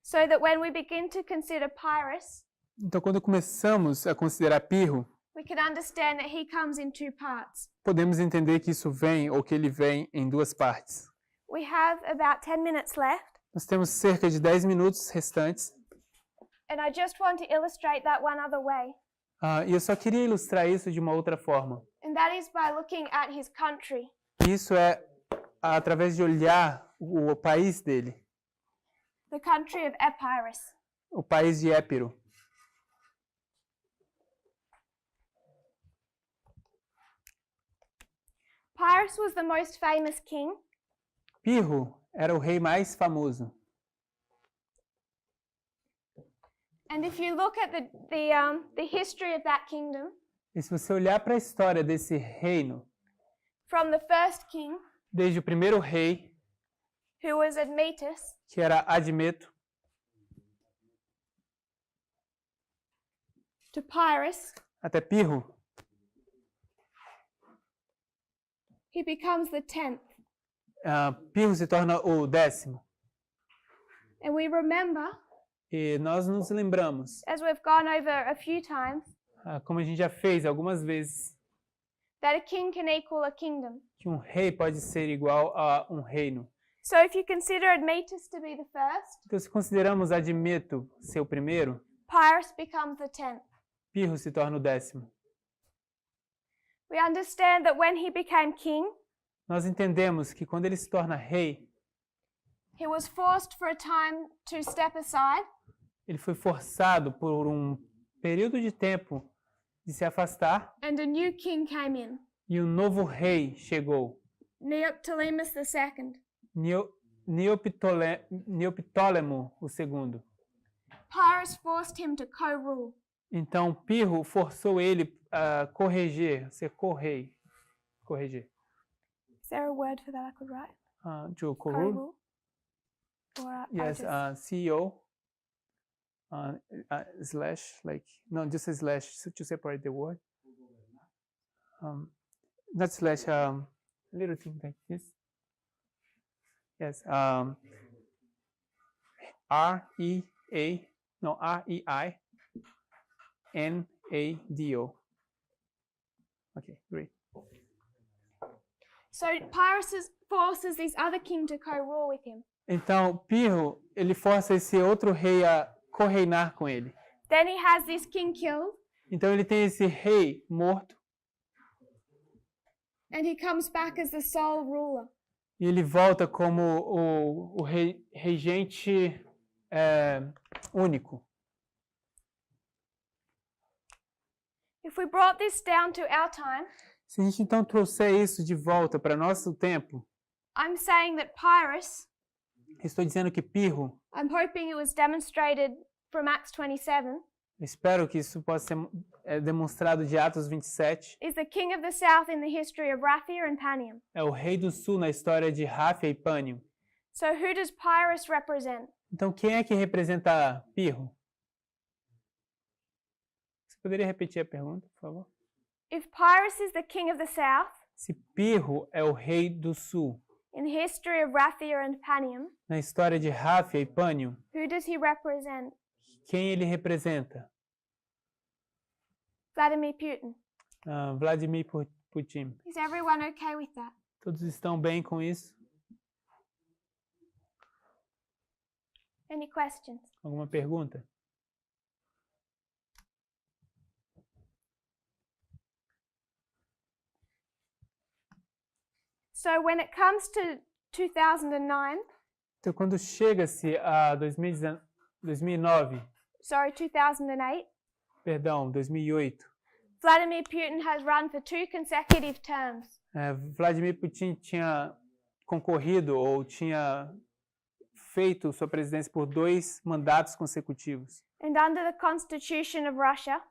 So that when we begin to consider Pyrrhus, Então, quando começamos a considerar Pirro, we can understand that he comes in two parts. podemos entender que isso vem ou que ele vem em duas partes. We have about 10 minutes left, Nós temos cerca de 10 minutos restantes. and I just want to illustrate that one other way, E eu só queria ilustrar isso de uma outra forma. and that is by looking at his country. Isso é através de olhar o país dele, The country of Epirus. o país de Épiro. Pyrrhus was the most famous king, Pirro era o rei mais famoso. and if you look at the history of that kingdom, E se você olhar para a história desse reino, from the first king, desde o primeiro rei, who was Admetus, que era Admeto, to Pyrrhus, até Pirro, he becomes the 10th. Pirro se torna o 10º. And we remember, E nós nos lembramos, as we've gone over a few times, como a gente já fez algumas vezes, that a king can equal a kingdom. que um rei pode ser igual a um reino. So if you consider Admetus to be the first, Então, se consideramos Admeto ser o primeiro, Pyrrhus becomes the 10th. Pirro se torna o 10º. We understand that when he became king, Nós entendemos que quando ele se torna rei, he was forced for a time to step aside, ele foi forçado por um período de tempo de se afastar and a new king came in, e um novo rei chegou, Neoptolemus II. Neoptólemo II. Pyrrhus forced him to co-rule. Então, Pirro forçou ele a ser correio. Corrigir. Is there a word for that I could write? To co-rule? Co-rule? Or Yes, CEO. Slash, like, no, just a slash to separate the word. Not slash, little thing like this. Yes, REINADO. Okay, great. So Pyrrhus forces this other king to co-rule with him. Então, Pirro, ele força esse outro rei a co-reinar com ele. Then he has this king killed, Então, ele tem esse rei morto and he comes back as the sole ruler. e ele volta como o regente único. If we brought this down to our time, Se a gente então trouxer isso de volta para nosso tempo, I'm saying that Pyrrhus, estou dizendo que Pirro, I'm hoping it was demonstrated from Acts 27, espero que isso possa ser demonstrado de Atos 27, is the king of the south in the history of Raphia and Panium. é o rei do sul na história de Ráfia e Pânio. So who does Pyrrhus represent? Então, quem é que representa Pirro? Você poderia repetir a pergunta, por favor? If Pyrrhus is the king of the south Se Pirro é o rei do sul in the history of Raphia and Panium, na história de Ráfia e Pânio, who does he represent quem ele representa? Vladimir Putin. Vladimir Putin. Is everyone okay with that? Todos estão bem com isso? Any questions? Alguma pergunta? So when it comes to 2009, Então, quando chega-se a 2009, 2008, Vladimir Putin has run for 2 consecutive terms. Vladimir Putin tinha concorrido ou tinha feito sua presidência por 2 mandatos consecutivos. And under the Constitution of Russia,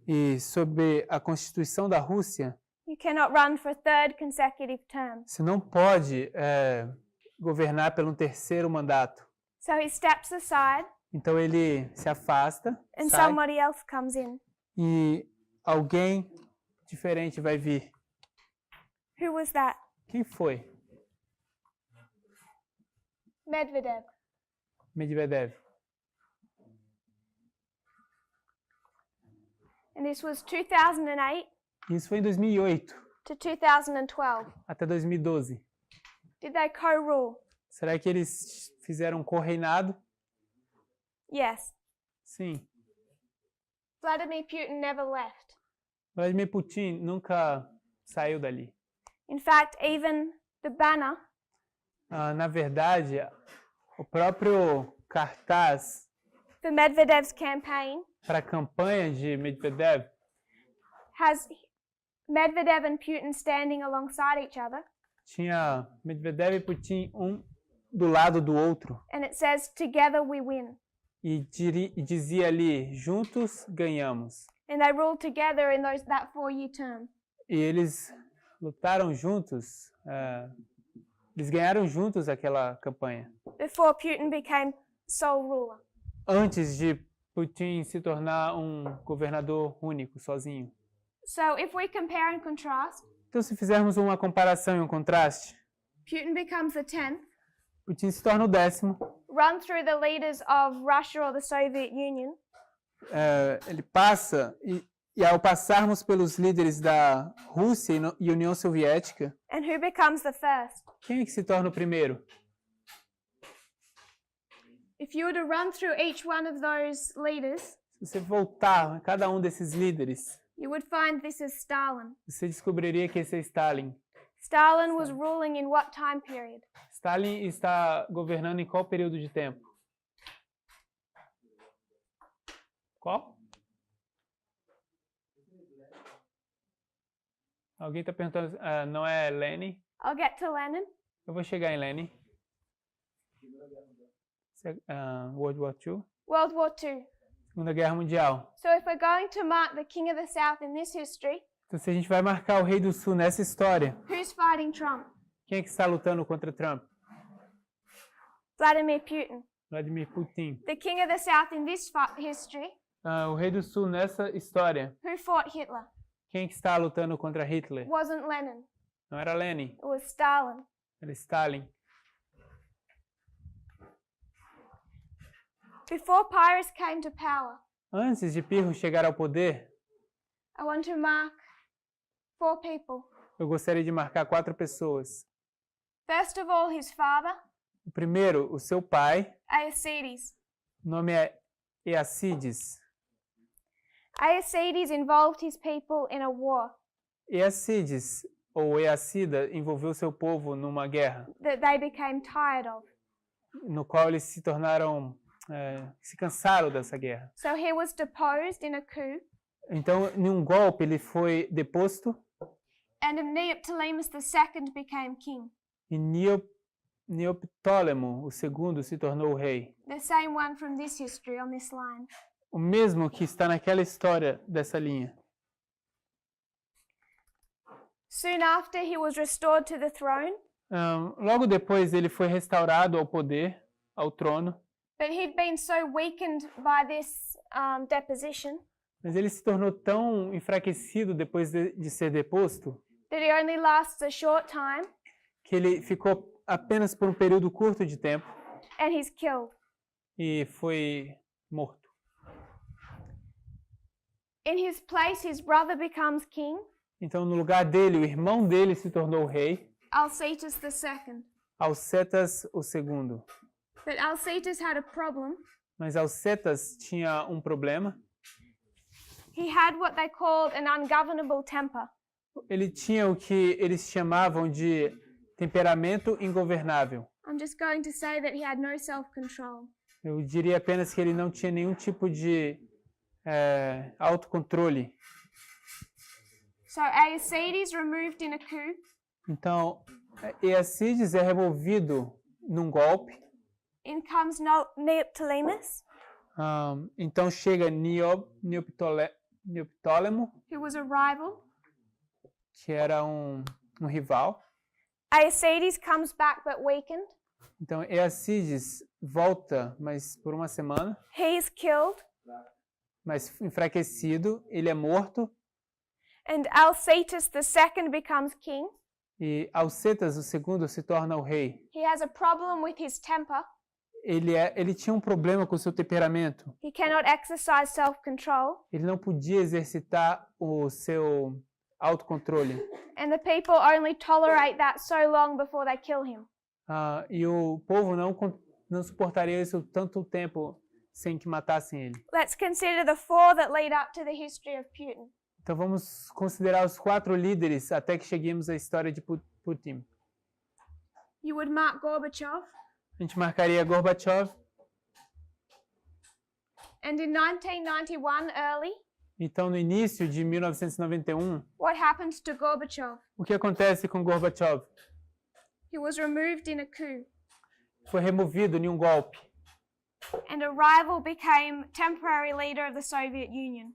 E sob a Constituição da Rússia, you cannot run for a 3rd consecutive term. você não pode governar pelo 3º mandato. So he steps aside Então ele se afasta, and sai, somebody else comes in. e alguém diferente vai vir. Who was that? Quem foi? Medvedev. Medvedev. And this was 2008 Isso foi em 2008 to 2012. até 2012. Did they co-rule? Será que eles fizeram um co-reinado? Yes. Sim. Vladimir Putin never left. Vladimir Putin nunca saiu dali. In fact, even the banner Na verdade, o próprio cartaz for Medvedev's campaign para a campanha de Medvedev has Medvedev and Putin standing alongside each other, tinha Medvedev e Putin um do lado do outro and it says, "Together we win." e dizia ali, juntos ganhamos. And they ruled together in that 4-year term. E eles lutaram juntos, eles ganharam juntos aquela campanha. Before Putin became sole ruler. Antes de Putin se tornar um governador único, sozinho. So if we compare and contrast, Então, se fizermos uma comparação e um contraste, Putin becomes the 10th, Putin se torna o 10º, run through the leaders of Russia or the Soviet Union, ele passa, e ao passarmos pelos líderes da Rússia e União Soviética, and who becomes the first? quem é que se torna o primeiro? If you were to run through each one of those leaders, Se você voltar a cada um desses líderes, you would find this is Stalin. você descobriria que esse é Stalin. Stalin was ruling in what time period? Stalin está governando em qual período de tempo? Qual? Alguém está perguntando, não é Lenin? I'll get to Lenin. Eu vou chegar em Lenin. World War II? World War II. Segunda Guerra Mundial. So if we're going to mark the King of the South in this history, Então, se a gente vai marcar o Rei do Sul nessa história, who's fighting Trump? quem é que está lutando contra Trump? Vladimir Putin. Vladimir Putin. The King of the South in this history, O Rei do Sul nessa história, who fought Hitler? quem é que está lutando contra Hitler? Wasn't Lenin. Não era Lenin, It was Stalin. era Stalin. Before Pyrrhus came to power, Antes de Pirro chegar ao poder, I want to mark 4 people. eu gostaria de marcar 4 pessoas. First of all, his father, O primeiro, o seu pai, Aeacides. o nome é Eacides. Aeacides involved his people in a war Eacides, ou Eacida, envolveu seu povo numa guerra, that they became tired of. no qual eles se tornaram, se cansaram dessa guerra. So he was deposed in a coup, Então, em um golpe, ele foi deposto and Neoptolemus II became king, e Neoptólemo, o segundo, se tornou o rei. the same one from this history on this line. O mesmo que está naquela história dessa linha. Soon after, he was restored to the throne, Logo depois, ele foi restaurado ao poder, ao trono, but he'd been so weakened by this deposition mas ele se tornou tão enfraquecido depois de ser deposto that he only lasts a short time, que ele ficou apenas por um período curto de tempo and he's killed. e foi morto. In his place, his brother becomes king, Então, no lugar dele, o irmão dele se tornou o rei, Alcetus II. Alcetas II. But Alcetus had a problem. Mas Alcetas tinha um problema. He had what they called an ungovernable temper. Ele tinha o que eles chamavam de temperamento ingovernável. I'm just going to say that he had no self-control. Eu diria apenas que ele não tinha nenhum tipo de autocontrole. So Aeacides, removed in a coup, Então, Eacides é removido num golpe. in comes Neoptolemus, Então chega Neoptólemo, who was a rival. que era um rival. Aeacides comes back but weakened. Então Eacides volta, mas por uma semana, He's killed. mas enfraquecido, ele é morto. And Alcetus II becomes king. E Alcetas II se torna o rei. He has a problem with his temper. Ele tinha um problema com o seu temperamento. He cannot exercise self-control. Ele não podia exercitar o seu autocontrole. And the people only tolerate that so long before they kill him. E o povo não suportaria isso tanto tempo sem que matassem ele. Let's consider the four that lead up to the history of Putin. Então vamos considerar os 4 líderes até que cheguemos à história de Putin. You would mark Gorbachev. A gente marcaria Gorbachev. And in 1991, early, Então no início de 1991, what happened to Gorbachev? o que acontece com Gorbachev? He was removed in a coup, Foi removido em um golpe. and a rival became temporary leader of the Soviet Union.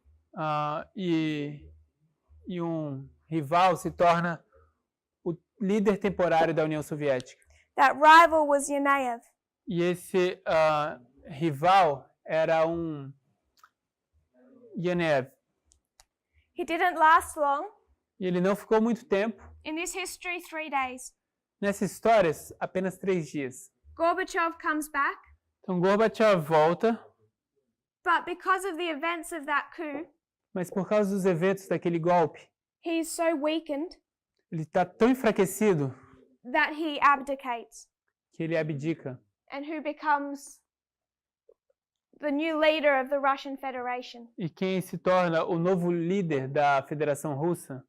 E um rival se torna o líder temporário da União Soviética. That rival was Yanayev. E esse rival era um Yanev. He didn't last long. E ele não ficou muito tempo. In this history, 3 days. Nessas histórias, apenas 3 dias. Gorbachev comes back, Então Gorbachev volta, but because of the events of that coup, mas por causa dos eventos daquele golpe, he is so weakened ele está tão enfraquecido that he abdicates. que ele abdica. And who becomes the new leader of the Russian Federation? E quem se torna o novo líder da Federação Russa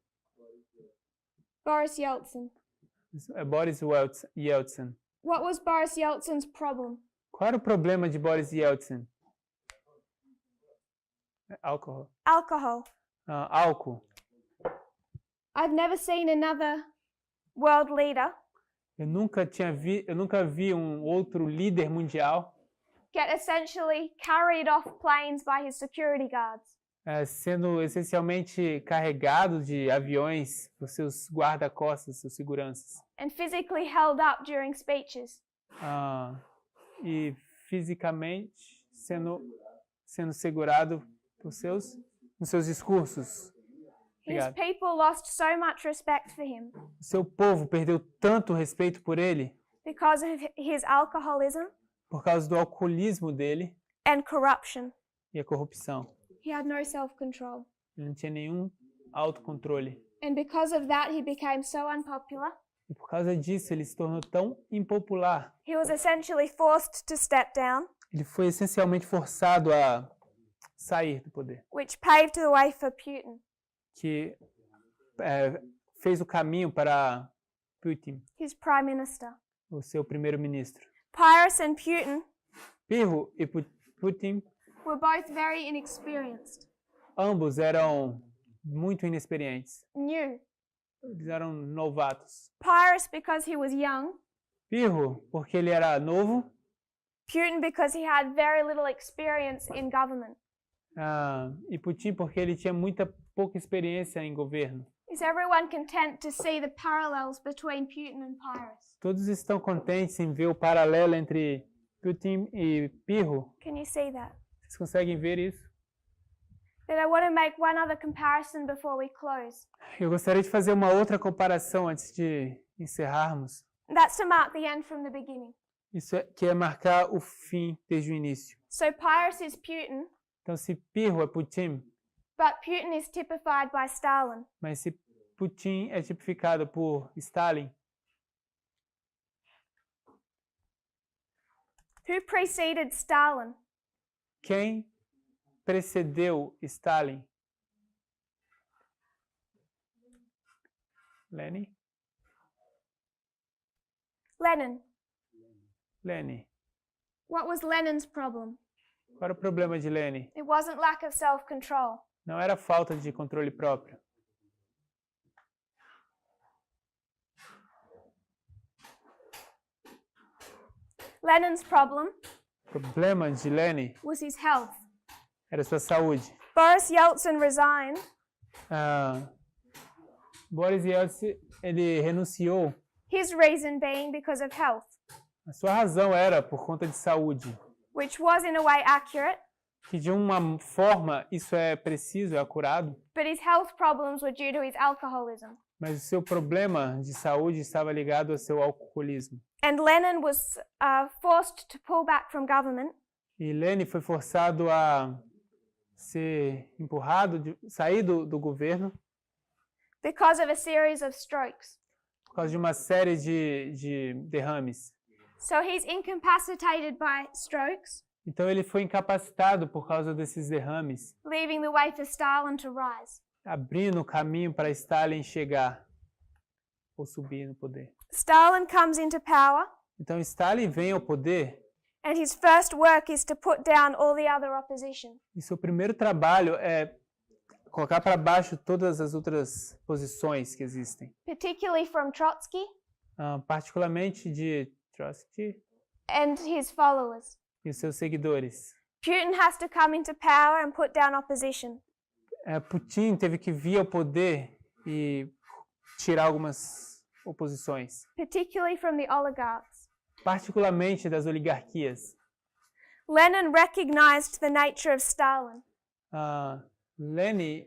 Boris Yeltsin. é Boris Yeltsin. What was Boris Yeltsin's problem? Qual era o problema de Boris Yeltsin? Álcool. Alcohol. Álcool. I've never seen another world leader Eu nunca vi um outro líder mundial get essentially carried off planes by his security guards. Sendo essencialmente carregado de aviões por seus guarda-costas, seus seguranças. And physically held up during speeches. E fisicamente sendo segurado nos seus discursos. His Obrigado. people lost so much respect for him O seu povo perdeu tanto respeito por ele because of his alcoholism por causa do alcoolismo dele and corruption. e a corrupção. He had no self-control. Ele não tinha nenhum autocontrole. And because of that, he became so unpopular. E por causa disso, ele se tornou tão impopular. He was essentially forced to step down, Ele foi essencialmente forçado a sair do poder, which paved the way for Putin. que fez o caminho para Putin, His prime minister. o seu primeiro-ministro. Pyrrhus and Putin Pirro e Putin, were both very inexperienced, ambos eram muito inexperientes. new. Eles eram novatos. Pyrrhus because he was young, Pirro, porque ele era novo, Putin because he had very little experience in government. e Putin porque ele tinha pouca experiência em governo. Is everyone content to see the parallels between Putin and Pyrrhus? Todos estão contentes em ver o paralelo entre Putin e Pirro. Can you see that? Vocês conseguem ver isso? Then I want to make one other comparison before we close. Eu gostaria de fazer uma outra comparação antes de encerrarmos. That's to mark the end from the beginning. Isso que é marcar o fim desde o início. So Pyrrhus is Putin, Então, se Pirro é Putin, But Putin is typified by Stalin. Mas se Putin é tipificado por Stalin, Who preceded Stalin? quem precedeu Stalin? Lenin? Lenin. Lenin. What was Lenin's problem? Qual era o problema de Lenin? It wasn't lack of self-control. Não era falta de controle próprio. Lenin's problem O problema de Lenin was his health. era sua saúde. Boris Yeltsin resigned Boris Yeltsin, ele renunciou. his reason being because of health, A sua razão era por conta de saúde. which was in a way accurate, Que de uma forma isso é preciso, é acurado, but his health problems were due to his alcoholism. mas o seu problema de saúde estava ligado ao seu alcoolismo. And Lenin was forced to pull back from government E Lenin foi forçado a ser empurrado, sair do governo, because of a series of strokes. por causa de uma série de derrames. So he's incapacitated by strokes, Então ele foi incapacitado por causa desses derrames, leaving the way for Stalin to rise. abrindo o caminho para Stalin chegar ou subir no poder. Stalin comes into power, Então Stalin vem ao poder and his first work is to put down all the other opposition. e seu primeiro trabalho é colocar para baixo todas as outras posições que existem, Particularly from Trotsky particularmente de Trotsky and his followers. e os seus seguidores. Putin has to come into power and put down opposition. Putin teve que vir ao poder e tirar algumas oposições, Particularly from the oligarchs. particularmente das oligarquias. Lenin recognized the nature of Stalin Lenin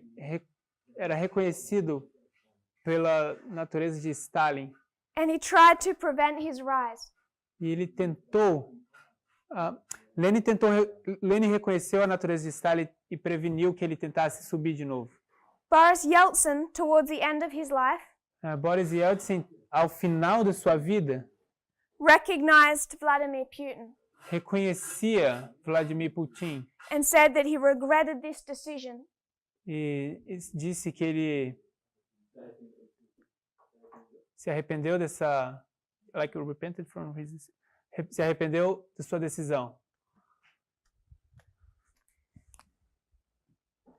era reconhecido pela natureza de Stalin and he tried to prevent his rise. e ele tentou. Lenin reconheceu a natureza de Stalin e preveniu que ele tentasse subir de novo. Boris Yeltsin, towards the end of his life, Boris Yeltsin, ao final de sua vida, recognized Vladimir Putin reconhecia Vladimir Putin and said that he regretted this decision e disse que ele se arrependeu dessa, se arrependeu de sua decisão.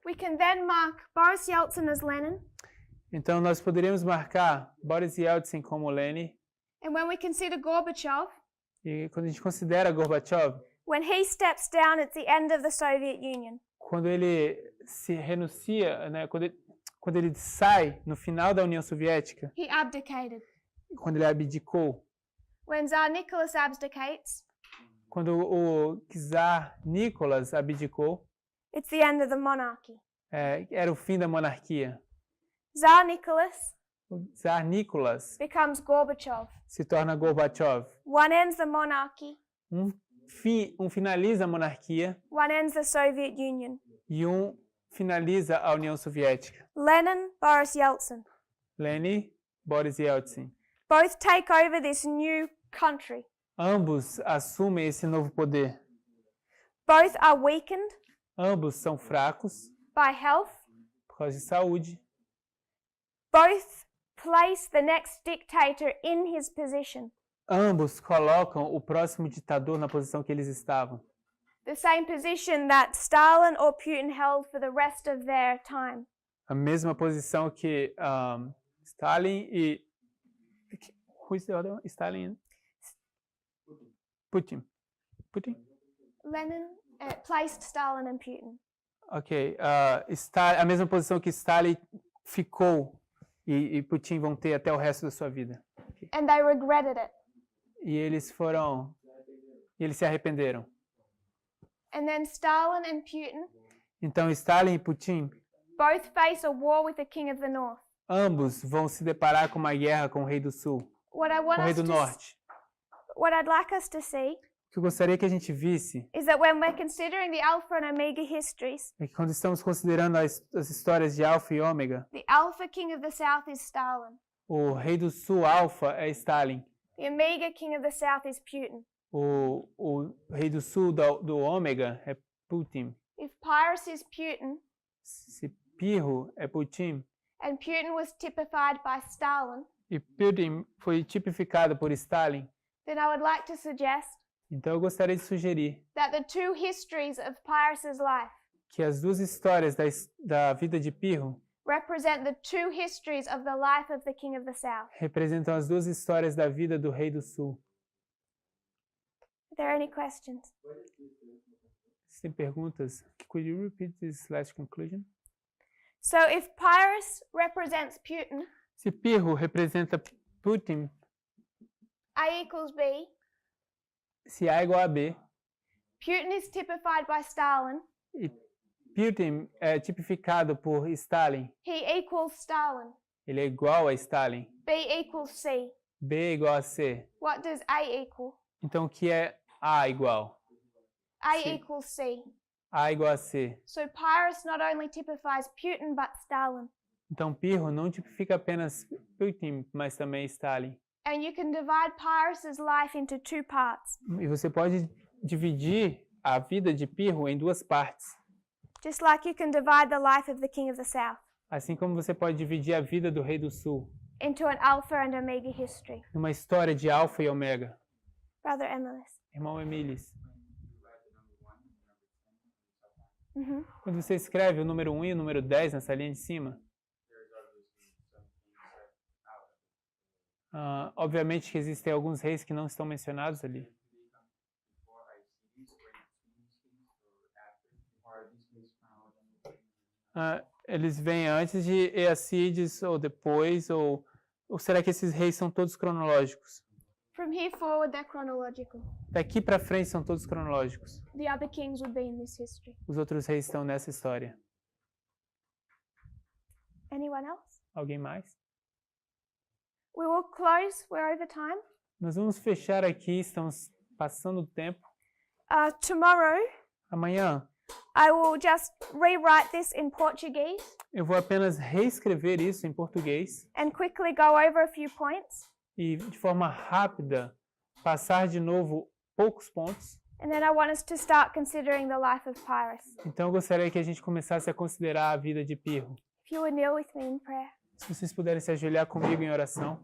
We can then mark Boris Yeltsin as Lenin, Então nós poderíamos marcar Boris Yeltsin como Lenin and when we consider Gorbachev, e quando a gente considera Gorbachev, when he steps down at the end of the Soviet Union, quando ele se renuncia, né, quando ele sai no final da União Soviética, he abdicated. quando ele abdicou, When Tsar Nicholas abdicates, quando o czar Nicholas abdicou, it's the end of the monarchy. era o fim da monarquia. Tsar Nicholas O czar Nicholas becomes Gorbachev. se torna Gorbachev. One ends the monarchy, Finaliza a monarquia one ends the Soviet Union. e finaliza a União Soviética. Lenin, Boris Yeltsin. Lenin, Boris Yeltsin. Both take over this new country. Ambos assumem esse novo poder. Both are weakened Ambos são fracos by health. por causa de saúde. Both place the next dictator in his position. Ambos colocam o próximo ditador na posição que eles estavam. The same position that Stalin or Putin held for the rest of their time. A mesma posição que Stalin e... Who is the other one? Stalin? Putin. Putin? Lenin placed Stalin and Putin. Ok. A mesma posição que Stalin ficou e Putin vão ter até o resto da sua vida. Okay. And they regretted it. E eles se arrependeram. And then Stalin and Putin Então Stalin e Putin, both face a war with the king of the north. ambos vão se deparar com uma guerra com o rei do sul, What I com want o rei us do to norte. what I'd like us to see O que eu gostaria que a gente visse is that when we're considering the Alpha and Omega histories, é que quando estamos considerando as histórias de Alfa e Ômega, the Alpha King of the South is Stalin. o rei do sul Alfa é Stalin, The Omega King of the South is Putin. o rei do sul do Ômega é Putin, If Pyrrhus is Putin, se Pirro é Putin, and Putin was typified by Stalin, e Putin foi tipificado por Stalin, then I would like to suggest então eu gostaria de sugerir that the two histories of Pyrrhus's life que as duas histórias da vida de Pirro represent the two histories of the life of the King of the South. representam as duas histórias da vida do rei do sul. Are there any questions? Se tem perguntas, could you repeat this last conclusion? So if Pyrrhus represents Putin, Se Pirro representa Putin, A equals B, se A é igual a B, Putin is typified by Stalin, e Putin é tipificado por Stalin, he equals Stalin. ele é igual a Stalin, B equals C. B é igual a C. What does A equal? Então o que é A igual? A C. equals C. A igual a C. So Pyrrhus not only typifies Putin but Stalin. Então Pirro não tipifica apenas Putin, mas também Stalin. And you can divide Pyrrhus's life into two parts, E você pode dividir a vida de Pirro em duas partes, just like you can divide the life of the King of the South assim como você pode dividir a vida do rei do sul into an Alpha and Omega history. numa história de Alfa e Ômega. Brother Emilis. Irmão Emilis, Mm-hmm. quando você escreve o número 1 e o número 10 nessa linha de cima, obviamente que existem alguns reis que não estão mencionados ali. Eles vêm antes de Eacides ou depois, ou será que esses reis são todos cronológicos? From here forward, they're chronological. Daqui para frente são todos cronológicos. The other kings would be in this history. Os outros reis estão nessa história. Anyone else? Alguém mais? We will close. We're over time. Nós vamos fechar aqui, estamos passando o tempo. Tomorrow, Amanhã I will just rewrite this in Portuguese eu vou apenas reescrever isso em português and quickly go over a few points. e de forma rápida passar de novo poucos pontos. And then I want us to start considering the life of Pyrrhus. Então eu gostaria que a gente começasse a considerar a vida de Pirro. If you would kneel with me in prayer. Se vocês puderem se ajoelhar comigo em oração.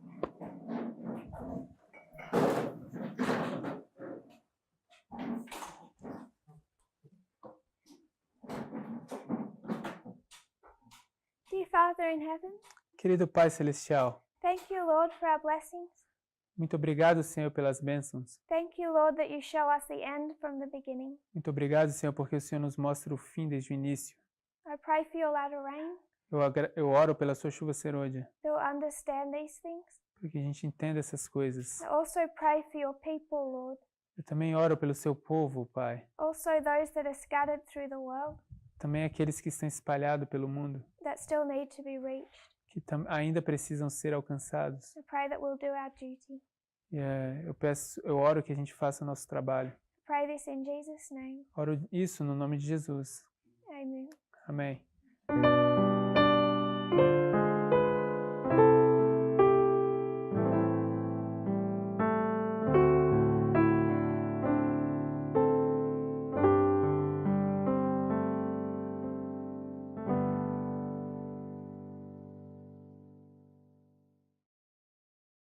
Dear Father in heaven, Querido Pai Celestial, thank you, Lord, for our blessings. muito obrigado, Senhor, pelas bênçãos. Thank you, Lord, that you show us the end from the beginning. Muito obrigado, Senhor, porque o Senhor nos mostra o fim desde o início. I pray for your latter rain. Eu oro pela sua chuva serôdia, That we'll understand these things. para que a gente entenda essas coisas. I also pray for your people, Lord. Eu também oro pelo seu povo, Pai. Also those that are scattered through the world Também aqueles que estão espalhados pelo mundo, that still need to be reached. que ainda precisam ser alcançados. I pray that we'll do our duty. E, eu oro que a gente faça o nosso trabalho. I pray this in Jesus' name. Oro isso no nome de Jesus. Amen. Amém.